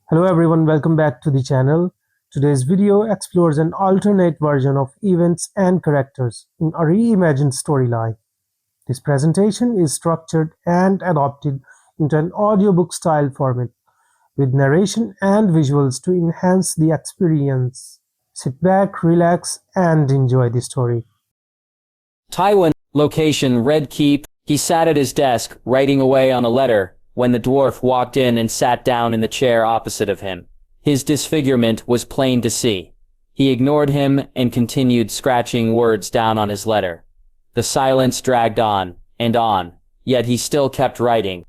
Hello everyone, welcome back to the channel. Today's video explores an alternate version of events and characters in a reimagined storyline. This presentation is structured and adopted into an audiobook style format with narration and visuals to enhance the experience. Sit back, relax, and enjoy the story. Tywin, location Red Keep. He sat at his desk, writing away on a letter, when the dwarf walked in and sat down in the chair opposite of him. His disfigurement was plain to see. He ignored him and continued scratching words down on his letter. The silence dragged on, yet he still kept writing.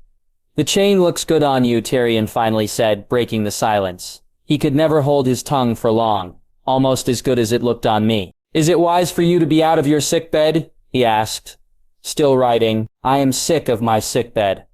"The chain looks good on you," Tyrion finally said, breaking the silence. He could never hold his tongue for long, almost as good as it looked on me. "Is it wise for you to be out of your sickbed?" he asked. Still writing, "I am sick of my sickbed."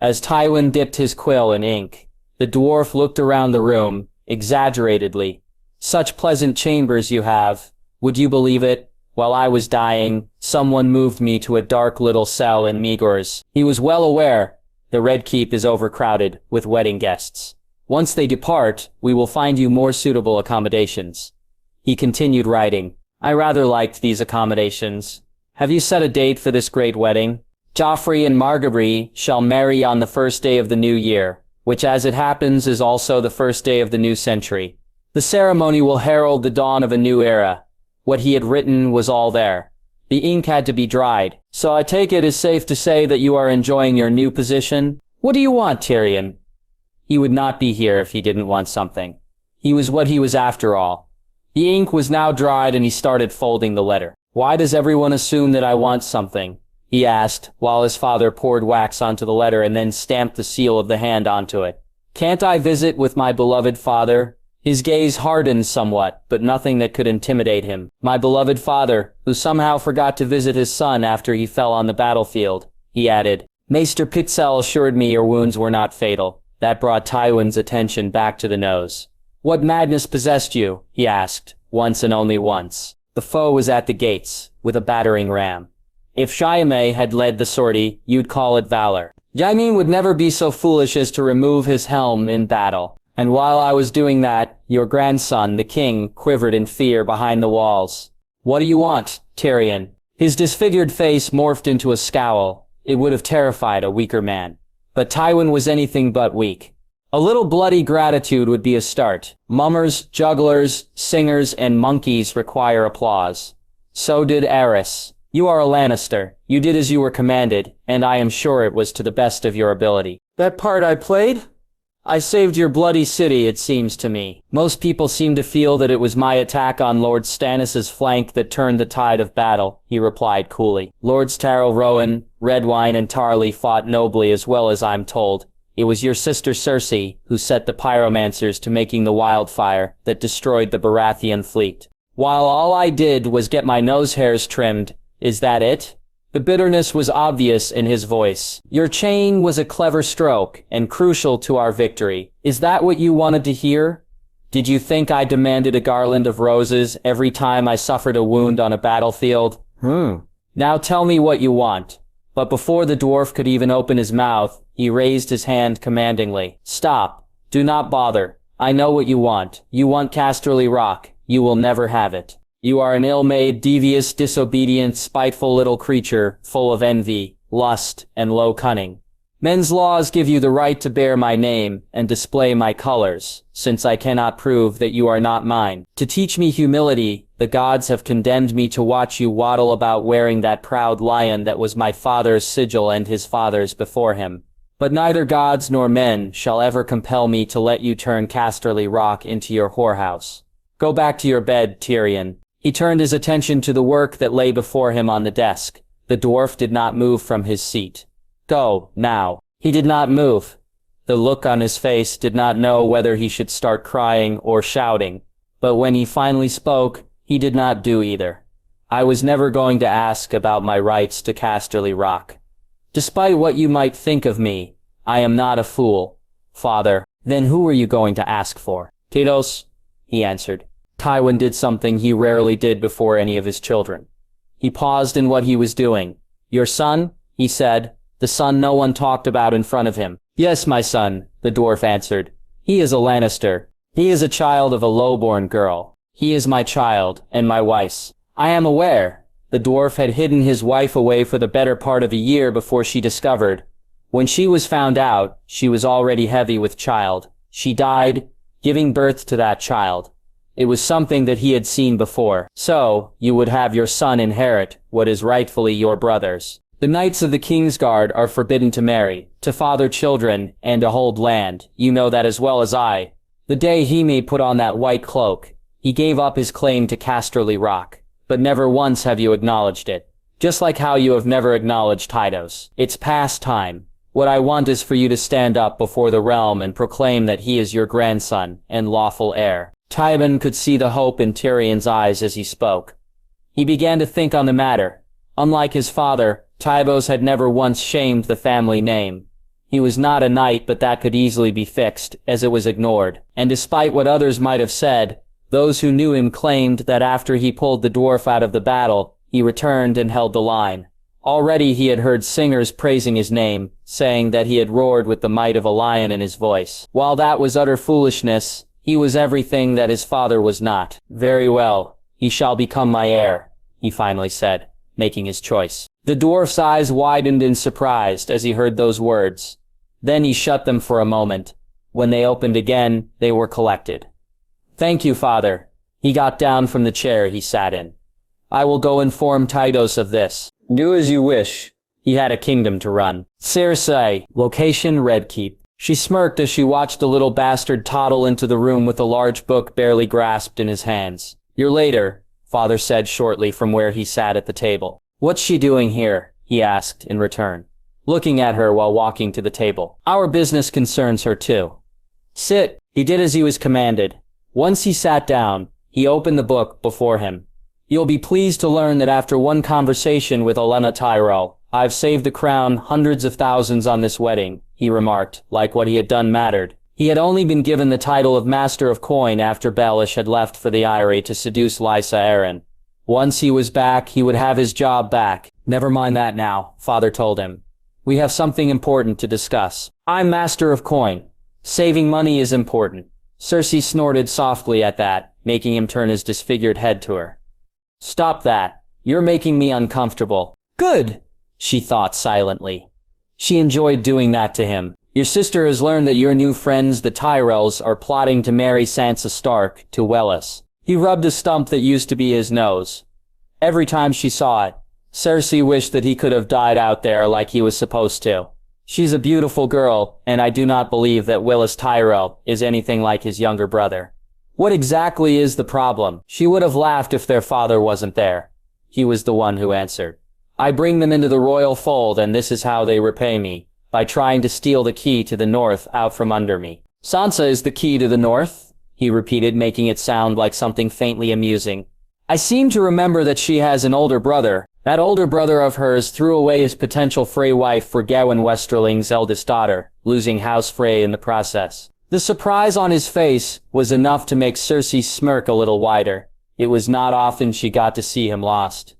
As Tywin dipped his quill in ink, the dwarf looked around the room, exaggeratedly. "Such pleasant chambers you have. Would you believe it? While I was dying, someone moved me to a dark little cell in Migors." He was well aware the Red Keep is overcrowded with wedding guests. "Once they depart, we will find you more suitable accommodations." He continued writing. "I rather liked these accommodations. Have you set a date for this great wedding? Joffrey and Margaery shall marry on the first day of the new year, which as it happens is also the first day of the new century. The ceremony will herald the dawn of a new era." What he had written was all there. The ink had to be dried. "So I take it as safe to say that you are enjoying your new position? What do you want, Tyrion?" He would not be here if he didn't want something. He was what he was after all. The ink was now dried and he started folding the letter. "Why does everyone assume that I want something?" he asked, while his father poured wax onto the letter and then stamped the seal of the hand onto it. "Can't I visit with my beloved father?" His gaze hardened somewhat, but nothing that could intimidate him. "My beloved father, who somehow forgot to visit his son after he fell on the battlefield," he added. "Maester Pycelle assured me your wounds were not fatal." That brought Tywin's attention back to the nose. "What madness possessed you?" he asked, once and only once. The foe was at the gates, with a battering ram. If Jaime had led the sortie, you'd call it valor. Jaime would never be so foolish as to remove his helm in battle. And while I was doing that, your grandson, the king, quivered in fear behind the walls. "What do you want, Tyrion?" His disfigured face morphed into a scowl. It would have terrified a weaker man. But Tywin was anything but weak. A little bloody gratitude would be a start. Mummers, jugglers, singers, and monkeys require applause. So did Aerys. "You are a Lannister. You did as you were commanded, and I am sure it was to the best of your ability." "That part I played? I saved your bloody city, it seems to me. Most people seem to feel that it was my attack on Lord Stannis's flank that turned the tide of battle," he replied coolly. "Lords Tyrell Rowan, Redwine, and Tarly fought nobly as well as I'm told. It was your sister Cersei who set the pyromancers to making the wildfire that destroyed the Baratheon fleet. While all I did was get my nose hairs trimmed. Is that it?" The bitterness was obvious in his voice. "Your chain was a clever stroke, and crucial to our victory. Is that what you wanted to hear? Did you think I demanded a garland of roses every time I suffered a wound on a battlefield? Now tell me what you want." But before the dwarf could even open his mouth, he raised his hand commandingly. "Stop. Do not bother. I know what you want. You want Casterly Rock. You will never have it. You are an ill-made, devious, disobedient, spiteful little creature, full of envy, lust, and low cunning. Men's laws give you the right to bear my name and display my colors, since I cannot prove that you are not mine. To teach me humility, the gods have condemned me to watch you waddle about wearing that proud lion that was my father's sigil and his father's before him. But neither gods nor men shall ever compel me to let you turn Casterly Rock into your whorehouse. Go back to your bed, Tyrion." He turned his attention to the work that lay before him on the desk. The dwarf did not move from his seat. "Go, now." He did not move. The look on his face did not know whether he should start crying or shouting. But when he finally spoke, he did not do either. "I was never going to ask about my rights to Casterly Rock. Despite what you might think of me, I am not a fool, father." "Then who are you going to ask for?" "Tytos," he answered. Tywin did something he rarely did before any of his children. He paused in what he was doing. "Your son?" he said, the son no one talked about in front of him. "Yes, my son," the dwarf answered. He is a Lannister. He is a child of a lowborn girl. He is my child, and my wife's. I am aware. The dwarf had hidden his wife away for the better part of a year before she discovered. When she was found out, she was already heavy with child. She died, giving birth to that child. It was something that he had seen before. So, you would have your son inherit what is rightfully your brother's. The knights of the Kingsguard are forbidden to marry, to father children, and to hold land. You know that as well as I. The day Hime put on that white cloak, he gave up his claim to Casterly Rock. But never once have you acknowledged it. Just like how you have never acknowledged Tytos. It's past time. What I want is for you to stand up before the realm and proclaim that he is your grandson and lawful heir. Tywin could see the hope in Tyrion's eyes as he spoke. He began to think on the matter. Unlike his father, Tytos had never once shamed the family name. He was not a knight, but that could easily be fixed, as it was ignored. And despite what others might have said, those who knew him claimed that after he pulled the dwarf out of the battle, he returned and held the line. Already he had heard singers praising his name, saying that he had roared with the might of a lion in his voice. While that was utter foolishness, he was everything that his father was not. Very well, he shall become my heir, he finally said, making his choice. The dwarf's eyes widened in surprise as he heard those words. Then he shut them for a moment. When they opened again, they were collected. Thank you, father. He got down from the chair he sat in. I will go inform Tytos of this. Do as you wish. He had a kingdom to run. Cersei, location Red Keep. She smirked as she watched the little bastard toddle into the room with a large book barely grasped in his hands. You're later, father said shortly from where he sat at the table. What's she doing here? He asked in return, looking at her while walking to the table. Our business concerns her too. Sit. He did as he was commanded. Once he sat down, he opened the book before him. You'll be pleased to learn that after one conversation with Olenna Tyrell, I've saved the crown hundreds of thousands on this wedding, he remarked, like what he had done mattered. He had only been given the title of Master of Coin after Baelish had left for the Eyrie to seduce Lysa Arryn. Once he was back, he would have his job back. Never mind that now, father told him. We have something important to discuss. I'm Master of Coin. Saving money is important. Cersei snorted softly at that, making him turn his disfigured head to her. Stop that. You're making me uncomfortable. Good, she thought silently. She enjoyed doing that to him. Your sister has learned that your new friends, the Tyrells, are plotting to marry Sansa Stark to Westeros. He rubbed a stump that used to be his nose. Every time she saw it, Cersei wished that he could have died out there like he was supposed to. She's a beautiful girl, and I do not believe that Willis Tyrell is anything like his younger brother. What exactly is the problem? She would have laughed if their father wasn't there. He was the one who answered. I bring them into the royal fold, and this is how they repay me, by trying to steal the key to the north out from under me. Sansa is the key to the north, he repeated, making it sound like something faintly amusing. I seem to remember that she has an older brother. That older brother of hers threw away his potential Frey wife for Gawain Westerling's eldest daughter, losing House Frey in the process. The surprise on his face was enough to make Cersei smirk a little wider. It was not often she got to see him lost.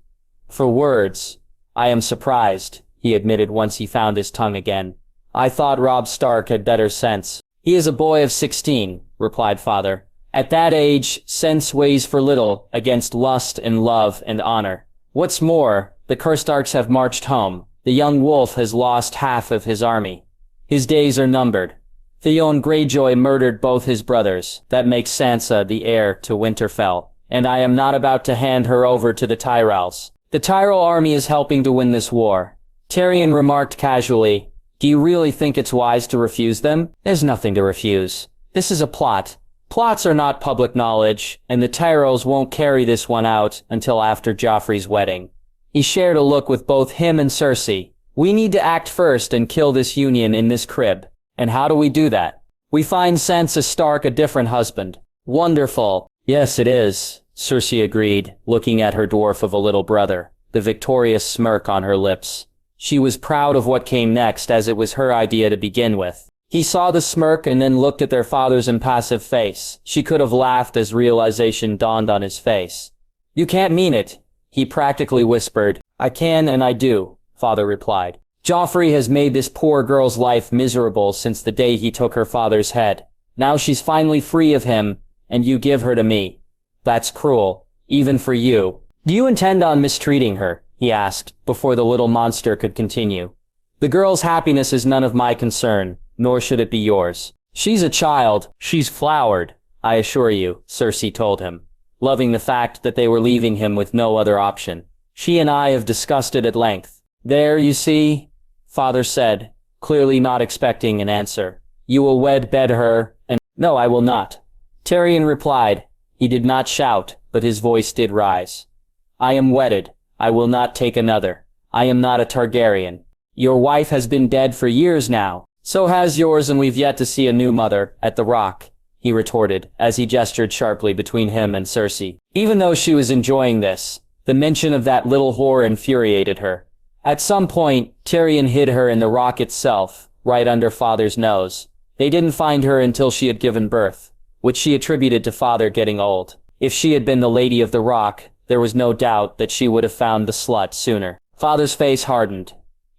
For words, I am surprised, he admitted once he found his tongue again. I thought Robb Stark had better sense. He is a boy of 16, replied father. At that age, sense weighs for little against lust and love and honor. What's more, the Karstarks have marched home. The young wolf has lost half of his army. His days are numbered. Theon Greyjoy murdered both his brothers. That makes Sansa the heir to Winterfell, and I am not about to hand her over to the Tyrells. The Tyrell army is helping to win this war. Tyrion remarked casually, Do you really think it's wise to refuse them? There's nothing to refuse. This is a plot. Plots are not public knowledge, and the Tyrells won't carry this one out until after Joffrey's wedding. He shared a look with both him and Cersei. We need to act first and kill this union in this crib. And how do we do that? We find Sansa Stark a different husband. Wonderful. Yes, it is, Cersei agreed, looking at her dwarf of a little brother, the victorious smirk on her lips. She was proud of what came next, as it was her idea to begin with. He saw the smirk and then looked at their father's impassive face. She could have laughed as realization dawned on his face. You can't mean it, he practically whispered. I can and I do, father replied. Joffrey has made this poor girl's life miserable since the day he took her father's head. Now she's finally free of him, and you give her to me. That's cruel, even for you. Do you intend on mistreating her? He asked, before the little monster could continue. The girl's happiness is none of my concern, nor should it be yours. She's a child, she's flowered, I assure you, Cersei told him, loving the fact that they were leaving him with no other option. She and I have discussed it at length. There, you see, father said, clearly not expecting an answer. You will bed her, and— No, I will not. Tyrion replied. He did not shout, but his voice did rise. I am wedded. I will not take another. I am not a Targaryen. Your wife has been dead for years now. So has yours, and we've yet to see a new mother at the Rock, he retorted, as he gestured sharply between him and Cersei. Even though she was enjoying this, the mention of that little whore infuriated her. At some point, Tyrion hid her in the rock itself, right under father's nose. They didn't find her until she had given birth, which she attributed to father getting old. If she had been the Lady of the Rock, there was no doubt that she would have found the slut sooner. Father's face hardened.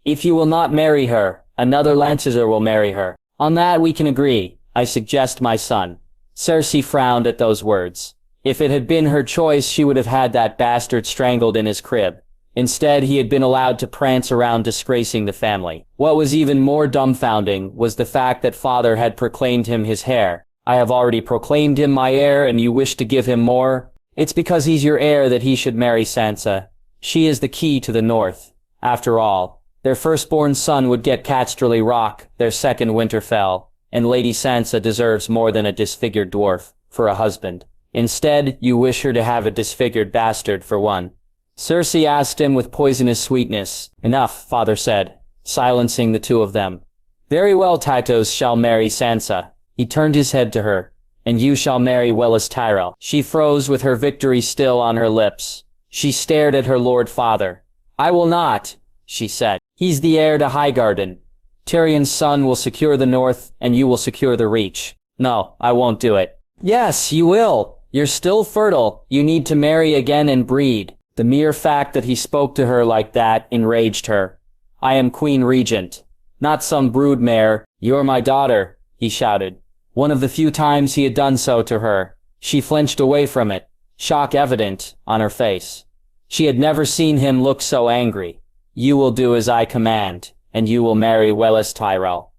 If you will not marry her, another Lannister will marry her. On that we can agree, I suggest, my son. Cersei frowned at those words. If it had been her choice, she would have had that bastard strangled in his crib. Instead, he had been allowed to prance around disgracing the family. What was even more dumbfounding was the fact that father had proclaimed him his heir. I have already proclaimed him my heir, and you wish to give him more? It's because he's your heir that he should marry Sansa. She is the key to the north. After all, their firstborn son would get Casterly Rock, their second Winterfell, and Lady Sansa deserves more than a disfigured dwarf for a husband. Instead, you wish her to have a disfigured bastard for one. Cersei asked him with poisonous sweetness. Enough, father said, silencing the two of them. Very well, Tytos shall marry Sansa. He turned his head to her. And you shall marry Westeros Tyrell. She froze with her victory still on her lips. She stared at her lord father. I will not, she said. He's the heir to Highgarden. Tyrion's son will secure the north, and you will secure the Reach. No, I won't do it. Yes, you will. You're still fertile. You need to marry again and breed. The mere fact that he spoke to her like that enraged her. I am Queen Regent, not some broodmare. You're my daughter, he shouted. One of the few times he had done so to her. She flinched away from it, shock evident on her face. She had never seen him look so angry. You will do as I command, and you will marry Westeros Tyrell.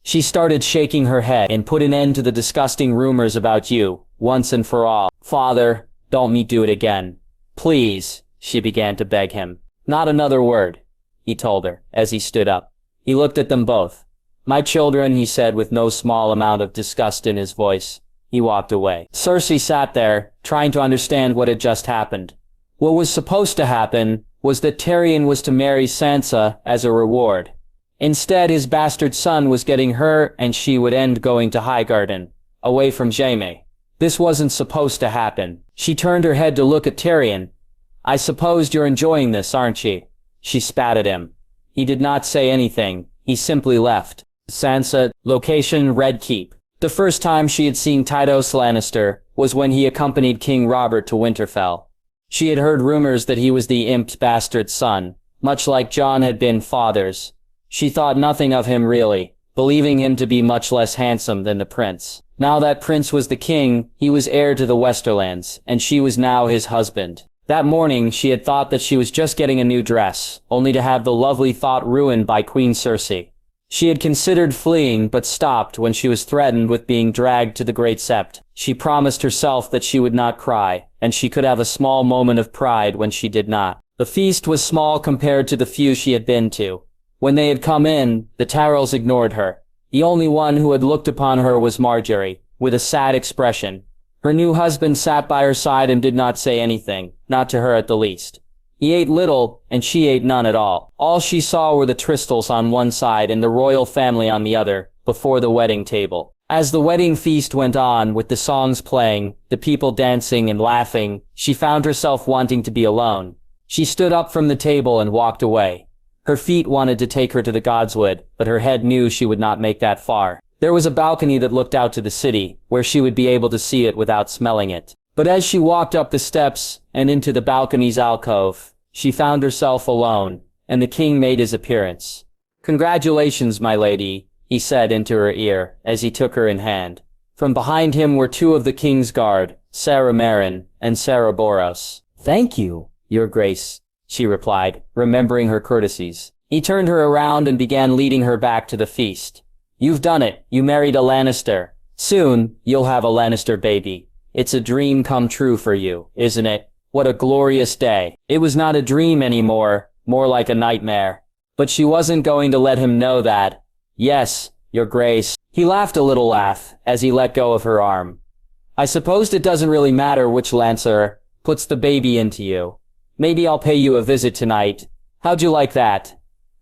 She started shaking her head and put an end to the disgusting rumors about you, once and for all. Father, don't me do it again. Please, she began to beg him. Not another word, he told her, as he stood up. He looked at them both. My children, he said with no small amount of disgust in his voice. He walked away. Cersei sat there, trying to understand what had just happened. What was supposed to happen was that Tyrion was to marry Sansa as a reward. Instead, his bastard son was getting her, and she would end going to Highgarden, away from Jaime. This wasn't supposed to happen. She turned her head to look at Tyrion. I suppose you're enjoying this, aren't you? She spat at him. He did not say anything. He simply left. Sansa, location Red Keep. The first time she had seen Tytos Lannister was when he accompanied King Robert to Winterfell. She had heard rumors that he was the imped bastard son, much like Jon had been father's. She thought nothing of him really, believing him to be much less handsome than the prince. Now that prince was the king, he was heir to the Westerlands, and she was now his husband. That morning, she had thought that she was just getting a new dress, only to have the lovely thought ruined by Queen Cersei. She had considered fleeing, but stopped when she was threatened with being dragged to the Great Sept. She promised herself that she would not cry, and she could have a small moment of pride when she did not. The feast was small compared to the few she had been to. When they had come in, the Tyrells ignored her. The only one who had looked upon her was Margaery, with a sad expression. Her new husband sat by her side and did not say anything, not to her at the least. He ate little, and she ate none at all. All she saw were the Tristles on one side and the royal family on the other, before the wedding table. As the wedding feast went on, with the songs playing, the people dancing and laughing, she found herself wanting to be alone. She stood up from the table and walked away. Her feet wanted to take her to the Godswood, but her head knew she would not make that far. There was a balcony that looked out to the city, where she would be able to see it without smelling it. But as she walked up the steps and into the balcony's alcove, she found herself alone, and the king made his appearance. Congratulations, my lady, he said into her ear, as he took her in hand. From behind him were two of the king's guard, Sarah Marin and Sarah Boros. "Thank you, your grace," she replied, remembering her courtesies. He turned her around and began leading her back to the feast. "You've done it. You married a Lannister. Soon, you'll have a Lannister baby. It's a dream come true for you, isn't it? What a glorious day." It was not a dream anymore, more like a nightmare. But she wasn't going to let him know that. "Yes, your grace." He laughed a little laugh as he let go of her arm. "I suppose it doesn't really matter which Lancer puts the baby into you. Maybe I'll pay you a visit tonight. How'd you like that?"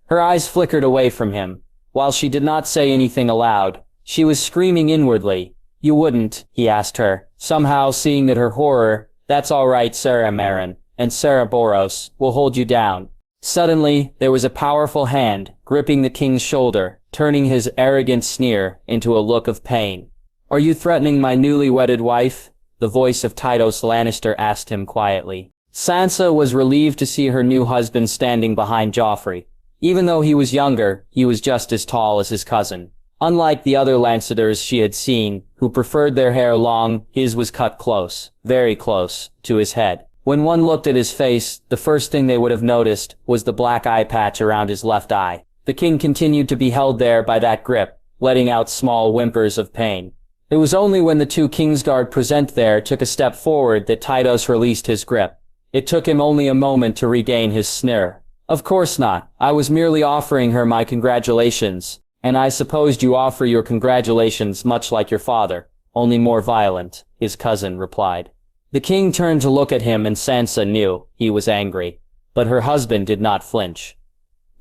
Her eyes flickered away from him. While she did not say anything aloud, she was screaming inwardly. "You wouldn't," he asked her, somehow seeing that her horror. "That's all right, Sarah Marin, and Sarah Boros will hold you down." Suddenly, there was a powerful hand gripping the king's shoulder, turning his arrogant sneer into a look of pain. "Are you threatening my newly wedded wife?" the voice of Tytos Lannister asked him quietly. Sansa was relieved to see her new husband standing behind Joffrey. Even though he was younger, he was just as tall as his cousin. Unlike the other Lancers she had seen, who preferred their hair long, his was cut close, very close, to his head. When one looked at his face, the first thing they would have noticed was the black eye patch around his left eye. The king continued to be held there by that grip, letting out small whimpers of pain. It was only when the two Kingsguard present there took a step forward that Tytos released his grip. It took him only a moment to regain his sneer. "Of course not. I was merely offering her my congratulations, and I supposed you offer your congratulations much like your father, only more violent," his cousin replied. The king turned to look at him and Sansa knew he was angry, but her husband did not flinch.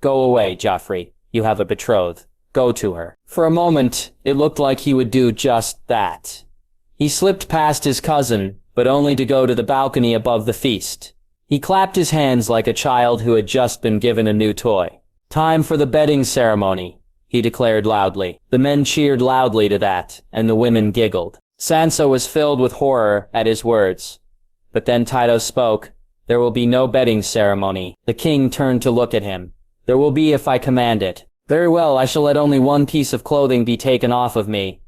"Go away, Joffrey. You have a betrothed. Go to her." For a moment, it looked like he would do just that. He slipped past his cousin, but only to go to the balcony above the feast. He clapped his hands like a child who had just been given a new toy. "Time for the bedding ceremony," he declared loudly. The men cheered loudly to that, and the women giggled. Sansa was filled with horror at his words. But then Tytos spoke. "There will be no bedding ceremony." The king turned to look at him. "There will be if I command it." "Very well, I shall let only one piece of clothing be taken off of me."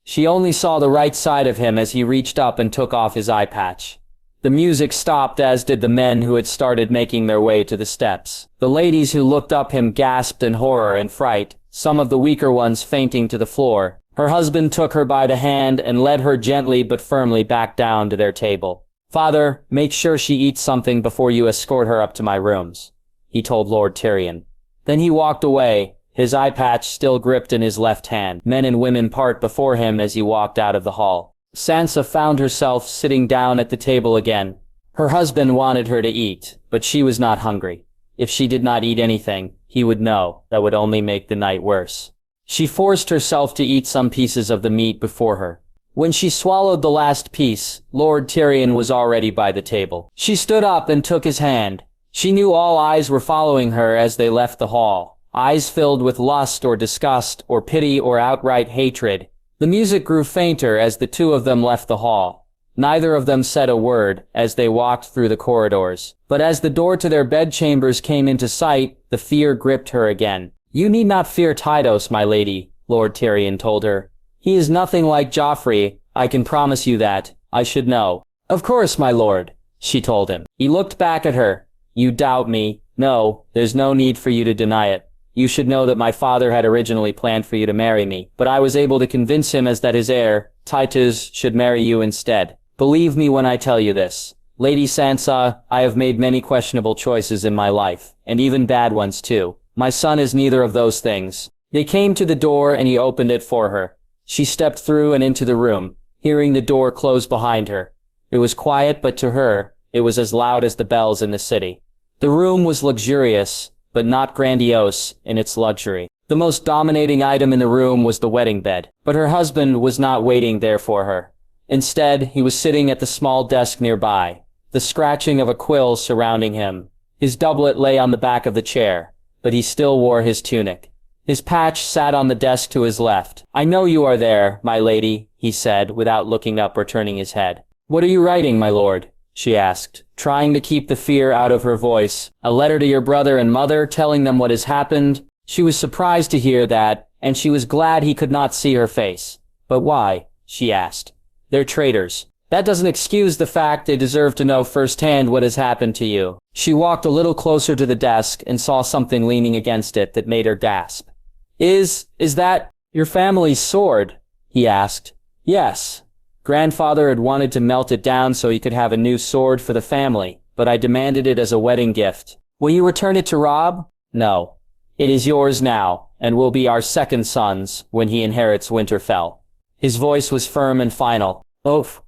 She only saw the right side of him as he reached up and took off his eye patch. The music stopped, as did the men who had started making their way to the steps. The ladies who looked up him gasped in horror and fright, some of the weaker ones fainting to the floor. Her husband took her by the hand and led her gently but firmly back down to their table. "Father, make sure she eats something before you escort her up to my rooms," he told Lord Tyrion. Then he walked away, his eye patch still gripped in his left hand. Men and women part before him as he walked out of the hall. Sansa found herself sitting down at the table again. Her husband wanted her to eat, but she was not hungry. If she did not eat anything, he would know. That would only make the night worse. She forced herself to eat some pieces of the meat before her. When she swallowed the last piece, Lord Tyrion was already by the table. She stood up and took his hand. She knew all eyes were following her as they left the hall. Eyes filled with lust or disgust or pity or outright hatred. The music grew fainter as the two of them left the hall. Neither of them said a word as they walked through the corridors. But as the door to their bedchambers came into sight, the fear gripped her again. "You need not fear Tytos, my lady," Lord Tyrion told her. "He is nothing like Joffrey, I can promise you that. I should know." "Of course, my lord," she told him. He looked back at her. "You doubt me. No, there's no need for you to deny it. You should know that my father had originally planned for you to marry me, but I was able to convince him as that his heir, Tytos, should marry you instead. Believe me when I tell you this. Lady Sansa, I have made many questionable choices in my life, and even bad ones too. My son is neither of those things." They came to the door and he opened it for her. She stepped through and into the room, hearing the door close behind her. It was quiet, but to her, it was as loud as the bells in the city. The room was luxurious, but not grandiose in its luxury. The most dominating item in the room was the wedding bed, but her husband was not waiting there for her. Instead, he was sitting at the small desk nearby, the scratching of a quill surrounding him. His doublet lay on the back of the chair, but he still wore his tunic. His patch sat on the desk to his left. "I know you are there, my lady," he said, without looking up or turning his head. "What are you writing, my lord?" she asked, trying to keep the fear out of her voice. "A letter to your brother and mother, telling them what has happened?" She was surprised to hear that, and she was glad he could not see her face. "But why?" she asked. They're traitors. That doesn't excuse the fact they deserve to know firsthand what has happened to you. She walked a little closer to the desk and saw something leaning against it that made her gasp. Is that your family's sword? He asked. Yes. Grandfather had wanted to melt it down so he could have a new sword for the family, but I demanded it as a wedding gift. Will you return it to Robb? No. It is yours now, and will be our second son's when he inherits Winterfell. His voice was firm and final. Of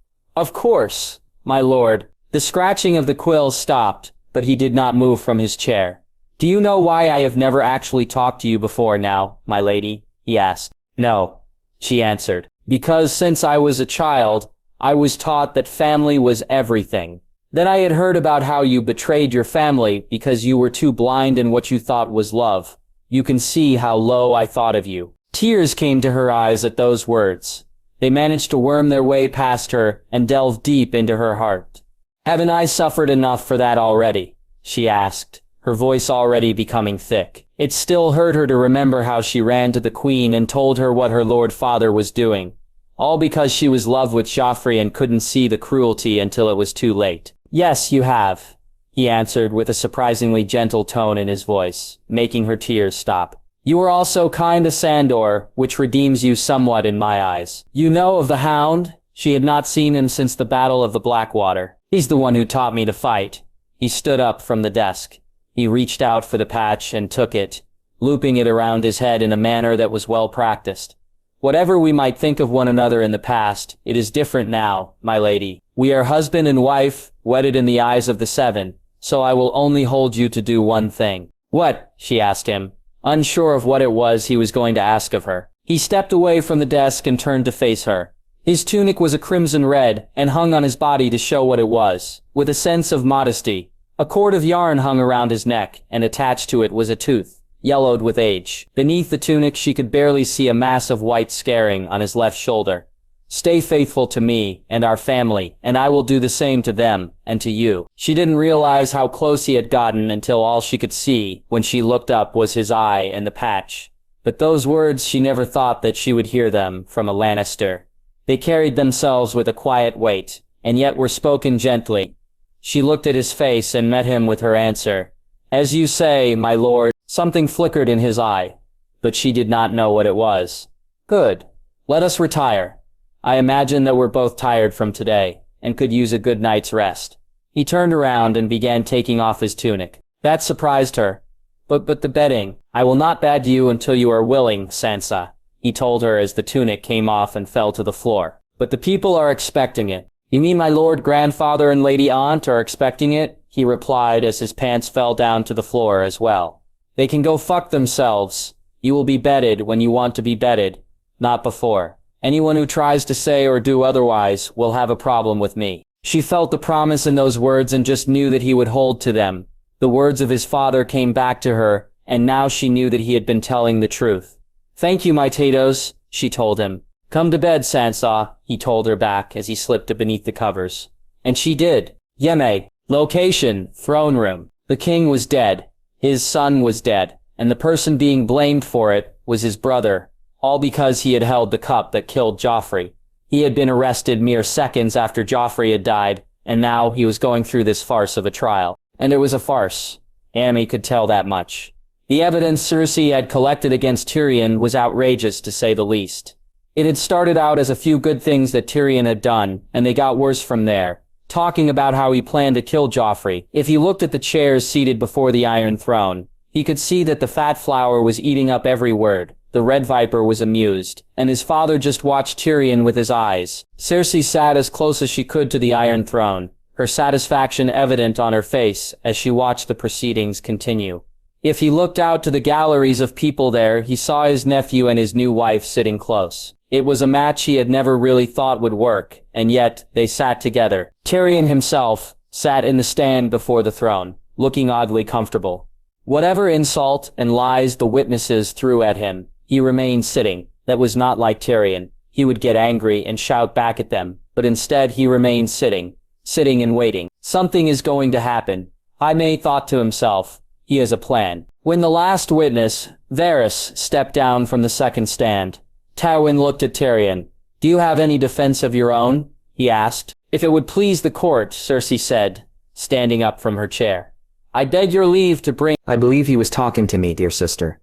course, my lord. The scratching of the quills stopped, but he did not move from his chair. Do you know why I have never actually talked to you before now, my lady? He asked. No, she answered. Because since I was a child, I was taught that family was everything. Then I had heard about how you betrayed your family because you were too blind in what you thought was love. You can see how low I thought of you. Tears came to her eyes at those words. They managed to worm their way past her and delve deep into her heart. Haven't I suffered enough for that already? She asked, her voice already becoming thick. It still hurt her to remember how she ran to the queen and told her what her lord father was doing. All because she was loved with Joffrey and couldn't see the cruelty until it was too late. Yes, you have, he answered with a surprisingly gentle tone in his voice, making her tears stop. You were also kind to Sandor, which redeems you somewhat in my eyes. You know of the Hound? She had not seen him since the Battle of the Blackwater. He's the one who taught me to fight. He stood up from the desk. He reached out for the patch and took it, looping it around his head in a manner that was well practiced. Whatever we might think of one another in the past, it is different now, my lady. We are husband and wife, wedded in the eyes of the Seven, so I will only hold you to do one thing. What? She asked him, unsure of what it was he was going to ask of her. He stepped away from the desk and turned to face her. His tunic was a crimson red and hung on his body to show what it was, with a sense of modesty. A cord of yarn hung around his neck, and attached to it was a tooth, yellowed with age. Beneath the tunic she could barely see a mass of white scarring on his left shoulder. Stay faithful to me and our family, and I will do the same to them and to you. She didn't realize how close he had gotten until all she could see when she looked up was his eye and the patch. But those words, she never thought that she would hear them from a Lannister. They carried themselves with a quiet weight, and yet were spoken gently. She looked at his face and met him with her answer. As you say, my lord. Something flickered in his eye, but she did not know what it was. Good. Let us retire. I imagine that we're both tired from today, and could use a good night's rest. He turned around and began taking off his tunic. That surprised her. But the bedding. I will not bed you until you are willing, Sansa, he told her as the tunic came off and fell to the floor. But the people are expecting it. You mean my lord grandfather and lady aunt are expecting it? He replied as his pants fell down to the floor as well. They can go fuck themselves. You will be bedded when you want to be bedded, not before. Anyone who tries to say or do otherwise will have a problem with me. She felt the promise in those words and just knew that he would hold to them. The words of his father came back to her, and now she knew that he had been telling the truth. Thank you, my Tytos, she told him. Come to bed, Sansa, he told her back as he slipped beneath the covers. And she did. Yeme. Location, throne room. The king was dead. His son was dead, and the person being blamed for it was his brother, all because he had held the cup that killed Joffrey. He had been arrested mere seconds after Joffrey had died, and now he was going through this farce of a trial. And it was a farce. Amy could tell that much. The evidence Cersei had collected against Tyrion was outrageous to say the least. It had started out as a few good things that Tyrion had done, and they got worse from there. Talking about how he planned to kill Joffrey. If he looked at the chairs seated before the Iron Throne, he could see that the fat flower was eating up every word. The Red Viper was amused, and his father just watched Tyrion with his eyes. Cersei sat as close as she could to the Iron Throne, her satisfaction evident on her face as she watched the proceedings continue. If he looked out to the galleries of people there, he saw his nephew and his new wife sitting close. It was a match he had never really thought would work, and yet they sat together. Tyrion himself sat in the stand before the throne, looking oddly comfortable. Whatever insult and lies the witnesses threw at him, he remained sitting. That was not like Tyrion. He would get angry and shout back at them, but instead he remained sitting and waiting. Something is going to happen. Jaime thought to himself. He has a plan. When the last witness, Varys, stepped down from the second stand, Tywin looked at Tyrion. Do you have any defense of your own? He asked. If it would please the court, Cersei said, standing up from her chair. I beg your leave to bring— I believe he was talking to me, dear sister.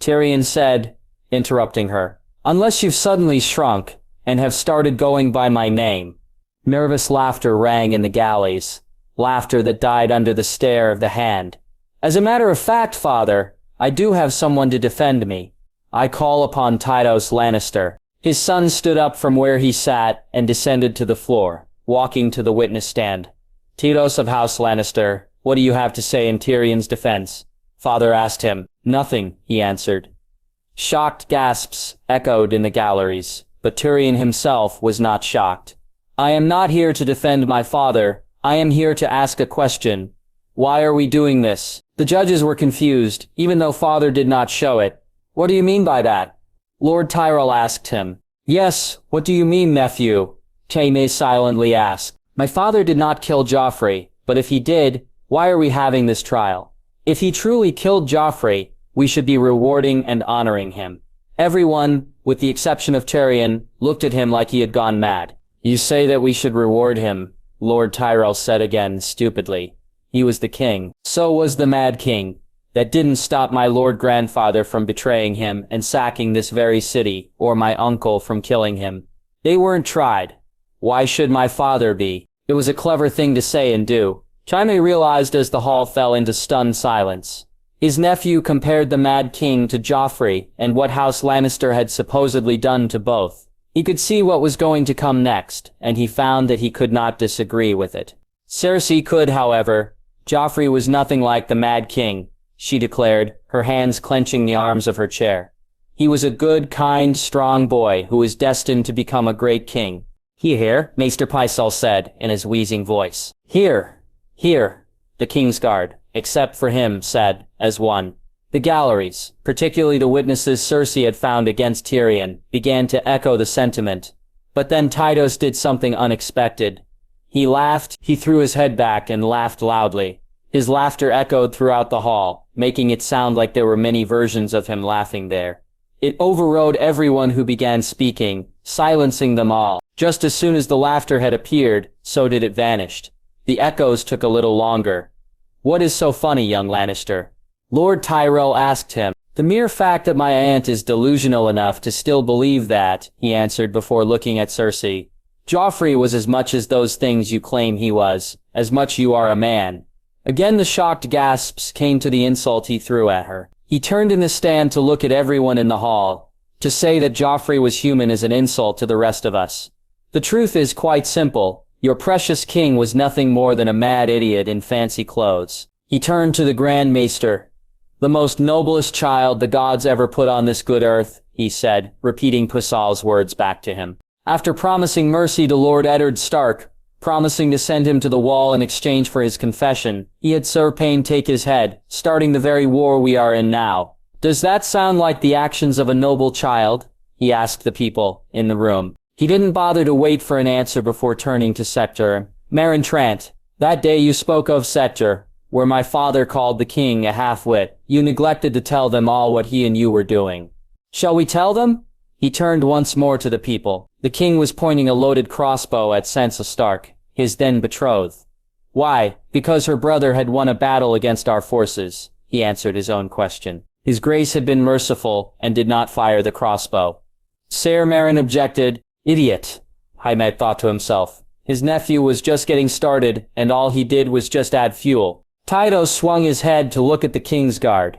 Tyrion said, interrupting her. Unless you've suddenly shrunk and have started going by my name. Nervous laughter rang in the galleys, laughter that died under the stare of the hand. As a matter of fact, father, I do have someone to defend me. I call upon Tytos Lannister. His son stood up from where he sat and descended to the floor, walking to the witness stand. Tytos of House Lannister, what do you have to say in Tyrion's defense? Father asked him. Nothing, he answered. Shocked gasps echoed in the galleries, but Tyrion himself was not shocked. I am not here to defend my father. I am here to ask a question. Why are we doing this? The judges were confused, even though father did not show it. What do you mean by that? Lord Tyrell asked him. Yes, what do you mean, nephew? Jaime silently asked. My father did not kill Joffrey, but if he did, why are we having this trial? If he truly killed Joffrey, we should be rewarding and honoring him. Everyone, with the exception of Tyrion, looked at him like he had gone mad. You say that we should reward him, Lord Tyrell said again, stupidly. He was the king. So was the Mad King. That didn't stop my lord grandfather from betraying him and sacking this very city, or my uncle from killing him. They weren't tried. Why should my father be? It was a clever thing to say and do. Jaime realized as the hall fell into stunned silence. His nephew compared the Mad King to Joffrey and what House Lannister had supposedly done to both. He could see what was going to come next, and he found that he could not disagree with it. Cersei could, however. Joffrey was nothing like the Mad King, she declared, her hands clenching the arms of her chair. He was a good, kind, strong boy who was destined to become a great king. Here, Maester Pycelle said in his wheezing voice. Here, the Kingsguard, except for him, said, as one. The galleries, particularly the witnesses Cersei had found against Tyrion, began to echo the sentiment. But then Tytos did something unexpected. He laughed, he threw his head back and laughed loudly. His laughter echoed throughout the hall, making it sound like there were many versions of him laughing there. It overrode everyone who began speaking, silencing them all. Just as soon as the laughter had appeared, so did it vanish. The echoes took a little longer. What is so funny, young Lannister? Lord Tyrell asked him. The mere fact that my aunt is delusional enough to still believe that, he answered before looking at Cersei. Joffrey was as much as those things you claim he was, as much you are a man. Again the shocked gasps came to the insult he threw at her. He turned in the stand to look at everyone in the hall. To say that Joffrey was human is an insult to the rest of us. The truth is quite simple. Your precious king was nothing more than a mad idiot in fancy clothes. He turned to the Grand Maester. The most noblest child the gods ever put on this good earth, he said, repeating Pycelle's words back to him. After promising mercy to Lord Eddard Stark, promising to send him to the wall in exchange for his confession, he had Sir Payne take his head, starting the very war we are in now. Does that sound like the actions of a noble child? He asked the people in the room. He didn't bother to wait for an answer before turning to Sector. Meryn Trant, that day you spoke of Sector, where my father called the king a half-wit, you neglected to tell them all what he and you were doing. Shall we tell them? He turned once more to the people. The king was pointing a loaded crossbow at Sansa Stark, his then-betrothed. Why? Because her brother had won a battle against our forces, he answered his own question. His grace had been merciful and did not fire the crossbow. Ser Meryn objected. Idiot, Jaime thought to himself. His nephew was just getting started, and all he did was just add fuel. Tytos swung his head to look at the Kingsguard.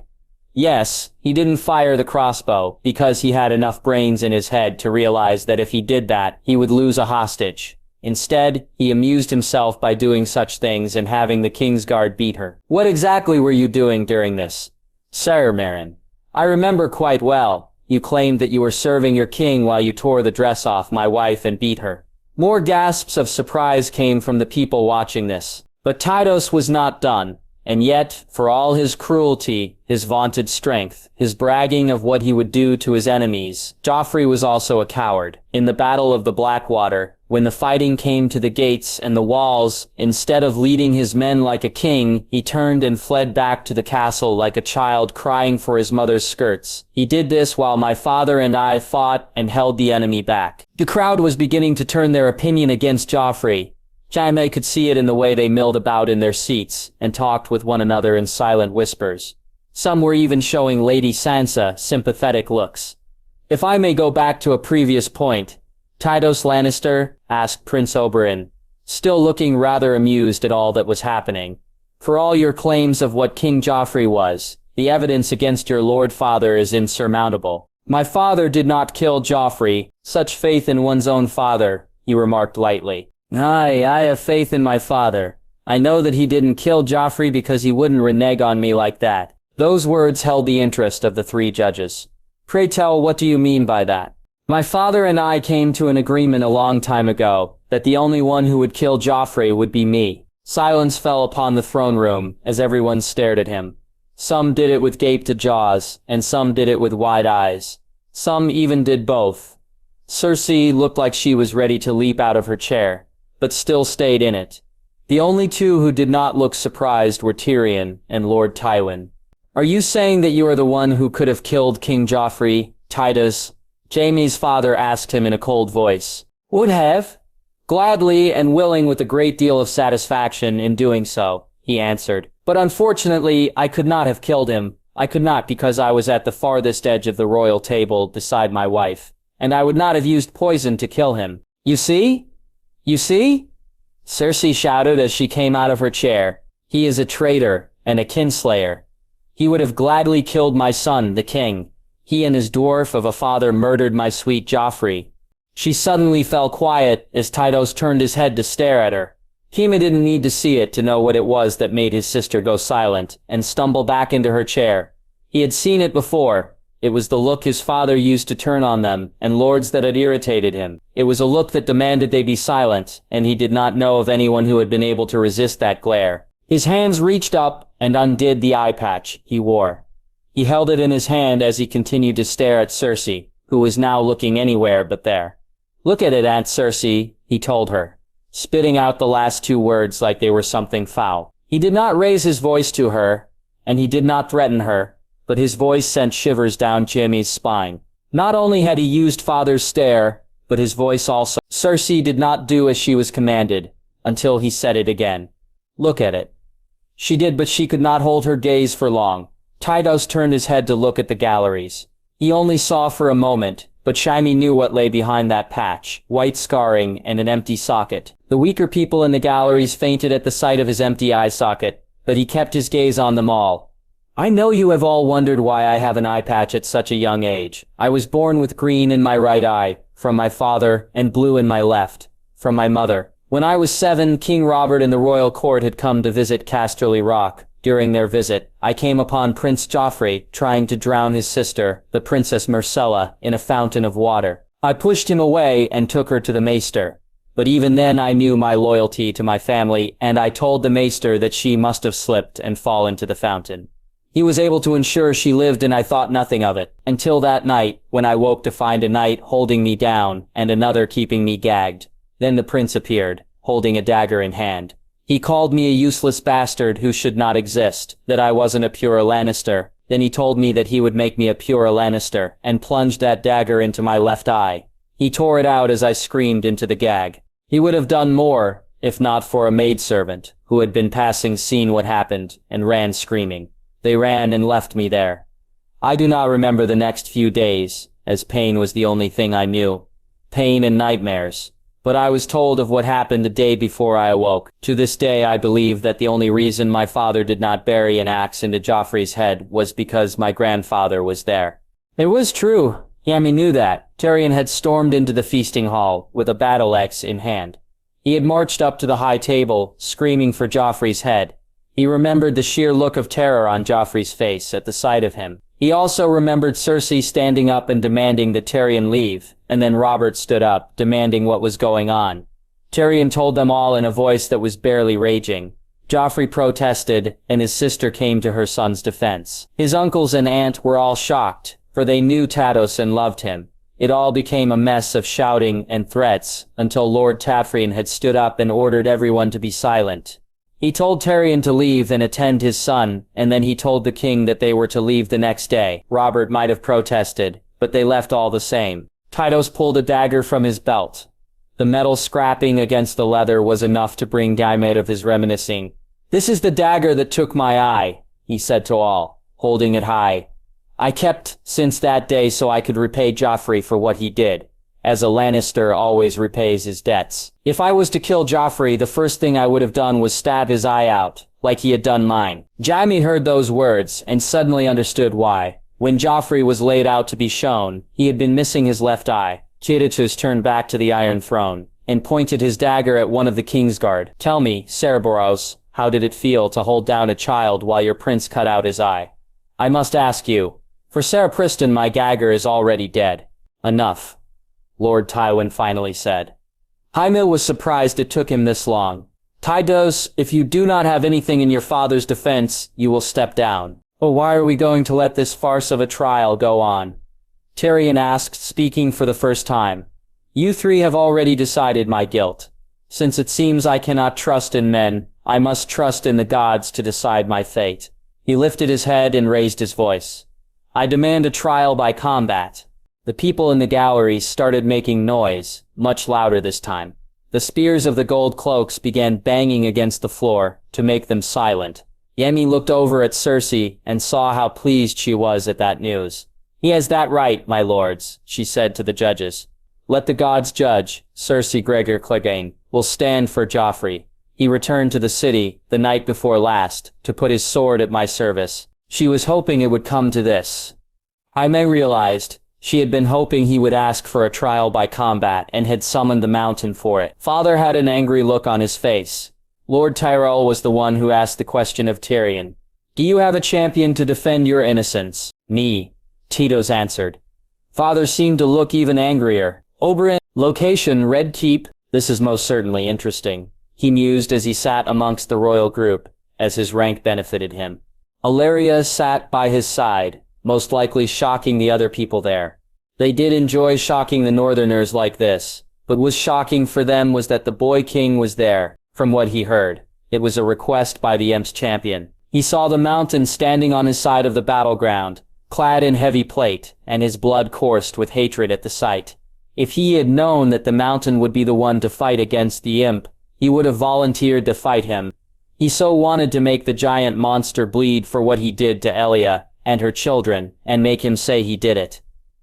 Yes, he didn't fire the crossbow, because he had enough brains in his head to realize that if he did that, he would lose a hostage. Instead, he amused himself by doing such things and having the Kingsguard beat her. What exactly were you doing during this? Ser Meryn, I remember quite well. You claimed that you were serving your king while you tore the dress off my wife and beat her. More gasps of surprise came from the people watching this. But Tytos was not done. And yet, for all his cruelty, his vaunted strength, his bragging of what he would do to his enemies, Joffrey was also a coward. In the Battle of the Blackwater, when the fighting came to the gates and the walls, instead of leading his men like a king, he turned and fled back to the castle like a child crying for his mother's skirts. He did this while my father and I fought and held the enemy back. The crowd was beginning to turn their opinion against Joffrey. Jaime could see it in the way they milled about in their seats and talked with one another in silent whispers. Some were even showing Lady Sansa sympathetic looks. "If I may go back to a previous point," Tytos Lannister asked Prince Oberyn, still looking rather amused at all that was happening. "For all your claims of what King Joffrey was, the evidence against your Lord Father is insurmountable." "My father did not kill Joffrey. Such faith in one's own father," he remarked lightly. "Aye, I have faith in my father. I know that he didn't kill Joffrey because he wouldn't renege on me like that." Those words held the interest of the three judges. "Pray tell, what do you mean by that?" "My father and I came to an agreement a long time ago, that the only one who would kill Joffrey would be me." Silence fell upon the throne room as everyone stared at him. Some did it with gaped jaws, and some did it with wide eyes. Some even did both. Cersei looked like she was ready to leap out of her chair, but still stayed in it. The only two who did not look surprised were Tyrion and Lord Tywin. "Are you saying that you are the one who could have killed King Joffrey, Tytos?" Jaime's father asked him in a cold voice. "Would have. Gladly and willing with a great deal of satisfaction in doing so," he answered. "But unfortunately, I could not have killed him. I could not because I was at the farthest edge of the royal table beside my wife, and I would not have used poison to kill him. You see? You see?" Cersei shouted as she came out of her chair. "He is a traitor and a kinslayer. He would have gladly killed my son, the king. He and his dwarf of a father murdered my sweet Joffrey." She suddenly fell quiet as Tytos turned his head to stare at her. Kima didn't need to see it to know what it was that made his sister go silent and stumble back into her chair. He had seen it before. It was the look his father used to turn on them and lords that had irritated him. It was a look that demanded they be silent, and he did not know of anyone who had been able to resist that glare. His hands reached up and undid the eye patch he wore. He held it in his hand as he continued to stare at Cersei, who was now looking anywhere but there. "Look at it, Aunt Cersei," he told her, spitting out the last two words like they were something foul. He did not raise his voice to her, and he did not threaten her, but his voice sent shivers down Jaime's spine. Not only had he used father's stare, but his voice also. Cersei did not do as she was commanded, until he said it again. "Look at it." She did, but she could not hold her gaze for long. Tytos turned his head to look at the galleries. He only saw for a moment, but Jaime knew what lay behind that patch, white scarring and an empty socket. The weaker people in the galleries fainted at the sight of his empty eye socket, but he kept his gaze on them all. "I know you have all wondered why I have an eye patch at such a young age. I was born with green in my right eye, from my father, and blue in my left, from my mother. When I was 7, King Robert and the royal court had come to visit Casterly Rock. During their visit, I came upon Prince Joffrey trying to drown his sister, the Princess Myrcella, in a fountain of water. I pushed him away and took her to the maester. But even then I knew my loyalty to my family, and I told the maester that she must have slipped and fallen into the fountain. He was able to ensure she lived, and I thought nothing of it, until that night, when I woke to find a knight holding me down and another keeping me gagged. Then the prince appeared, holding a dagger in hand. He called me a useless bastard who should not exist, that I wasn't a pure Lannister. Then he told me that he would make me a pure Lannister, and plunged that dagger into my left eye. He tore it out as I screamed into the gag. He would have done more, if not for a maidservant, who had been passing seen what happened, and ran screaming. They ran and left me there. I do not remember the next few days, as pain was the only thing I knew. Pain and nightmares. But I was told of what happened the day before I awoke. To this day I believe that the only reason my father did not bury an axe into Joffrey's head was because my grandfather was there. It was true. Jaime knew that. Tyrion had stormed into the feasting hall, with a battle-axe in hand. He had marched up to the high table, screaming for Joffrey's head. He remembered the sheer look of terror on Joffrey's face at the sight of him. He also remembered Cersei standing up and demanding that Tyrion leave, and then Robert stood up, demanding what was going on. Tyrion told them all in a voice that was barely raging. Joffrey protested, and his sister came to her son's defense. His uncles and aunt were all shocked, for they knew Tytos and loved him. It all became a mess of shouting and threats, until Lord Tyrion had stood up and ordered everyone to be silent. He told Tyrion to leave and attend his son, and then he told the king that they were to leave the next day. Robert might have protested, but they left all the same. Tytos pulled a dagger from his belt. The metal scrapping against the leather was enough to bring Diamond of his reminiscing. "This is the dagger that took my eye," he said to all, holding it high. "I kept since that day so I could repay Joffrey for what he did, as a Lannister always repays his debts. If I was to kill Joffrey, the first thing I would have done was stab his eye out, like he had done mine." Jaime heard those words and suddenly understood why. When Joffrey was laid out to be shown, he had been missing his left eye. Tytos turned back to the Iron Throne and pointed his dagger at one of the Kingsguard. "Tell me, Cerberus, how did it feel to hold down a child while your prince cut out his eye? I must ask you. For Sarah Priston, my dagger is already dead." "Enough," Lord Tywin finally said. Jaime was surprised it took him this long. "Tytos, if you do not have anything in your father's defense, you will step down." "Well, why are we going to let this farce of a trial go on?" Tyrion asked, speaking for the first time. "You three have already decided my guilt. Since it seems I cannot trust in men, I must trust in the gods to decide my fate." He lifted his head and raised his voice. "I demand a trial by combat." The people in the galleries started making noise, much louder this time. The spears of the gold cloaks began banging against the floor to make them silent. Yemi looked over at Cersei and saw how pleased she was at that news. "He has that right, my lords," she said to the judges. "Let the gods judge. Cersei Gregor Clegane will stand for Joffrey. He returned to the city the night before last to put his sword at my service." She was hoping it would come to this. Jaime realized she had been hoping he would ask for a trial by combat and had summoned the mountain for it. Father had an angry look on his face. Lord Tyrell was the one who asked the question of Tyrion. "Do you have a champion to defend your innocence?" "Me," Tytos answered. Father seemed to look even angrier. "Oberyn, location Red Keep. This is most certainly interesting," he mused as he sat amongst the royal group, as his rank benefited him. Illyria sat by his side, most likely shocking the other people there. They did enjoy shocking the Northerners like this, but was shocking for them was that the boy king was there. From what he heard, it was a request by the Imp's champion. He saw the mountain standing on his side of the battleground, clad in heavy plate, and his blood coursed with hatred at the sight. If he had known that the mountain would be the one to fight against the Imp, he would have volunteered to fight him. He so wanted to make the giant monster bleed for what he did to Elia and her children, and make him say he did it.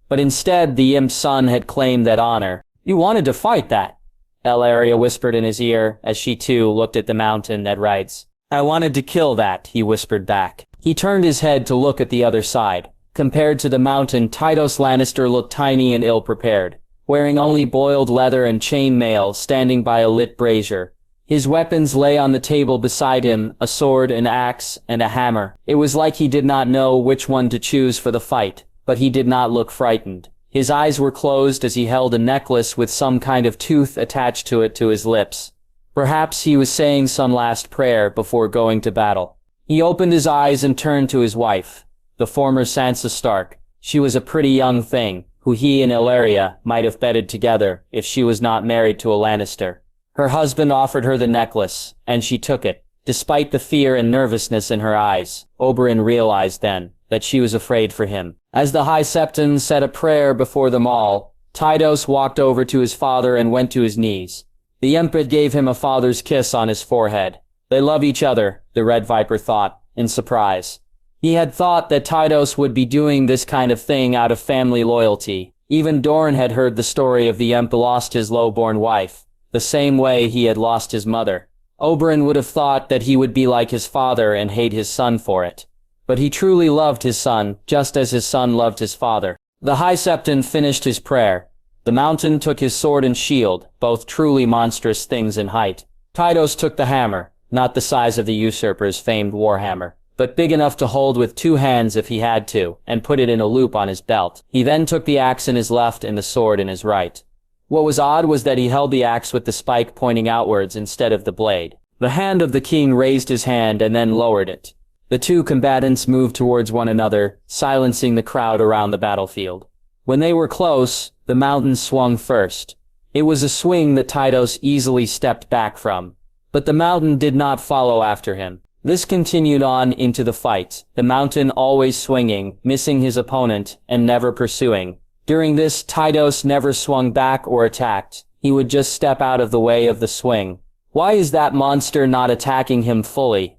But instead, the Imp's son had claimed that honor. "You wanted to fight that," Illyria whispered in his ear as she too looked at the mountain that rides. "I wanted to kill that," he whispered back. He turned his head to look at the other side. Compared to the mountain, Tytos Lannister looked tiny and ill-prepared, wearing only boiled leather and chain mail, standing by a lit brazier. His weapons lay on the table beside him, a sword, an axe, and a hammer. It was like he did not know which one to choose for the fight, but he did not look frightened. His eyes were closed as he held a necklace with some kind of tooth attached to it to his lips. Perhaps he was saying some last prayer before going to battle. He opened his eyes and turned to his wife, the former Sansa Stark. She was a pretty young thing, who he and Illyria might have bedded together if she was not married to a Lannister. Her husband offered her the necklace, and she took it. Despite the fear and nervousness in her eyes, Oberyn realized then that she was afraid for him. As the High Septon said a prayer before them all, Tytos walked over to his father and went to his knees. The Impet gave him a father's kiss on his forehead. They love each other, the Red Viper thought, in surprise. He had thought that Tytos would be doing this kind of thing out of family loyalty. Even Dorne had heard the story of the Imp lost his low-born wife, the same way he had lost his mother. Oberyn would have thought that he would be like his father and hate his son for it. But he truly loved his son, just as his son loved his father. The High Septon finished his prayer. The mountain took his sword and shield, both truly monstrous things in height. Tytos took the hammer, not the size of the usurper's famed warhammer, but big enough to hold with 2 hands if he had to, and put it in a loop on his belt. He then took the axe in his left and the sword in his right. What was odd was that he held the axe with the spike pointing outwards instead of the blade. The hand of the king raised his hand and then lowered it. The 2 combatants moved towards one another, silencing the crowd around the battlefield. When they were close, the mountain swung first. It was a swing that Tytos easily stepped back from, but the mountain did not follow after him. This continued on into the fight, the mountain always swinging, missing his opponent, and never pursuing. During this, Tytos never swung back or attacked. He would just step out of the way of the swing. Why is that monster not attacking him fully?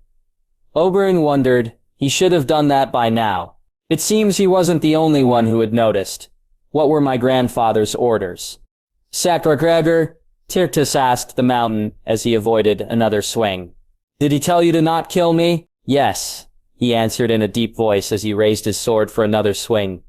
Oberyn wondered. He should have done that by now. It seems he wasn't the only one who had noticed. What were my grandfather's orders? Sacre-Gregor, Tytos asked the mountain as he avoided another swing. Did he tell you to not kill me? Yes, he answered in a deep voice as he raised his sword for another swing.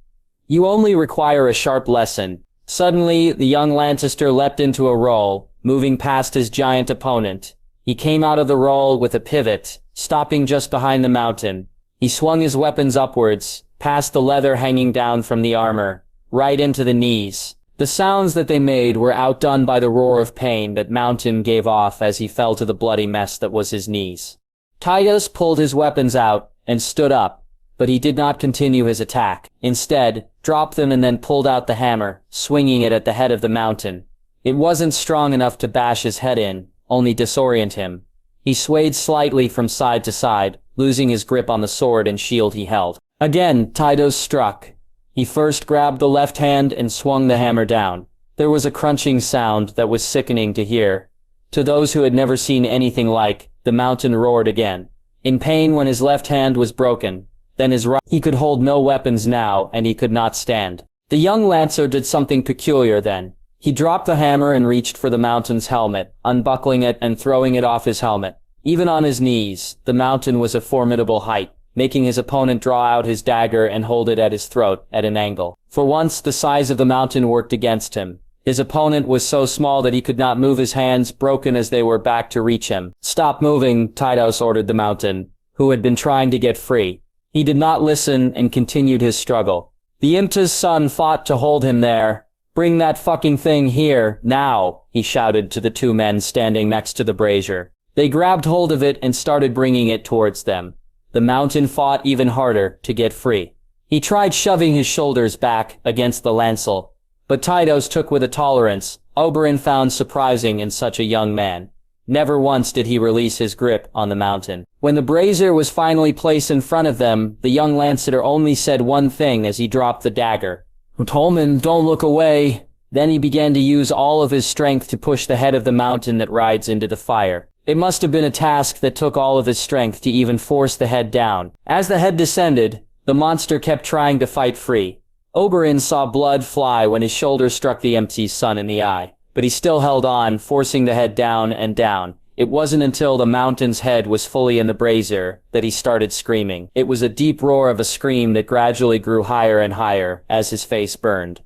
You only require a sharp lesson. Suddenly, the young Lannister leapt into a roll, moving past his giant opponent. He came out of the roll with a pivot, stopping just behind the mountain. He swung his weapons upwards, past the leather hanging down from the armor, right into the knees. The sounds that they made were outdone by the roar of pain that Mountain gave off as he fell to the bloody mess that was his knees. Tytos pulled his weapons out and stood up, but he did not continue his attack. Instead, dropped them and then pulled out the hammer, swinging it at the head of the Mountain. It wasn't strong enough to bash his head in, only disorient him. He swayed slightly from side to side, losing his grip on the sword and shield he held. Again, Tytos struck. He first grabbed the left hand and swung the hammer down. There was a crunching sound that was sickening to hear. To those who had never seen anything like, the Mountain roared again. In pain when his left hand was broken. Then his right. He could hold no weapons now, and he could not stand. The young Lancer did something peculiar then. He dropped the hammer and reached for the Mountain's helmet, unbuckling it and throwing it off his helmet. Even on his knees, the Mountain was a formidable height, making his opponent draw out his dagger and hold it at his throat at an angle. For once, the size of the Mountain worked against him. His opponent was so small that he could not move his hands, broken as they were back to reach him. Stop moving, Tytos ordered the Mountain, who had been trying to get free. He did not listen and continued his struggle. The Imta's son fought to hold him there. Bring that fucking thing here, now, he shouted to the two men standing next to the brazier. They grabbed hold of it and started bringing it towards them. The Mountain fought even harder to get free. He tried shoving his shoulders back against the lancel, but Tytos took with a tolerance Oberyn found surprising in such a young man. Never once did he release his grip on the Mountain. When the brazier was finally placed in front of them, the young Lannister only said one thing as he dropped the dagger. Tolman, don't look away. Then he began to use all of his strength to push the head of the Mountain that rides into the fire. It must have been a task that took all of his strength to even force the head down. As the head descended, the monster kept trying to fight free. Oberyn saw blood fly when his shoulder struck the Imta's son in the eye, but he still held on, forcing the head down and down. It wasn't until the Mountain's head was fully in the brazier that he started screaming. It was a deep roar of a scream that gradually grew higher and higher as his face burned.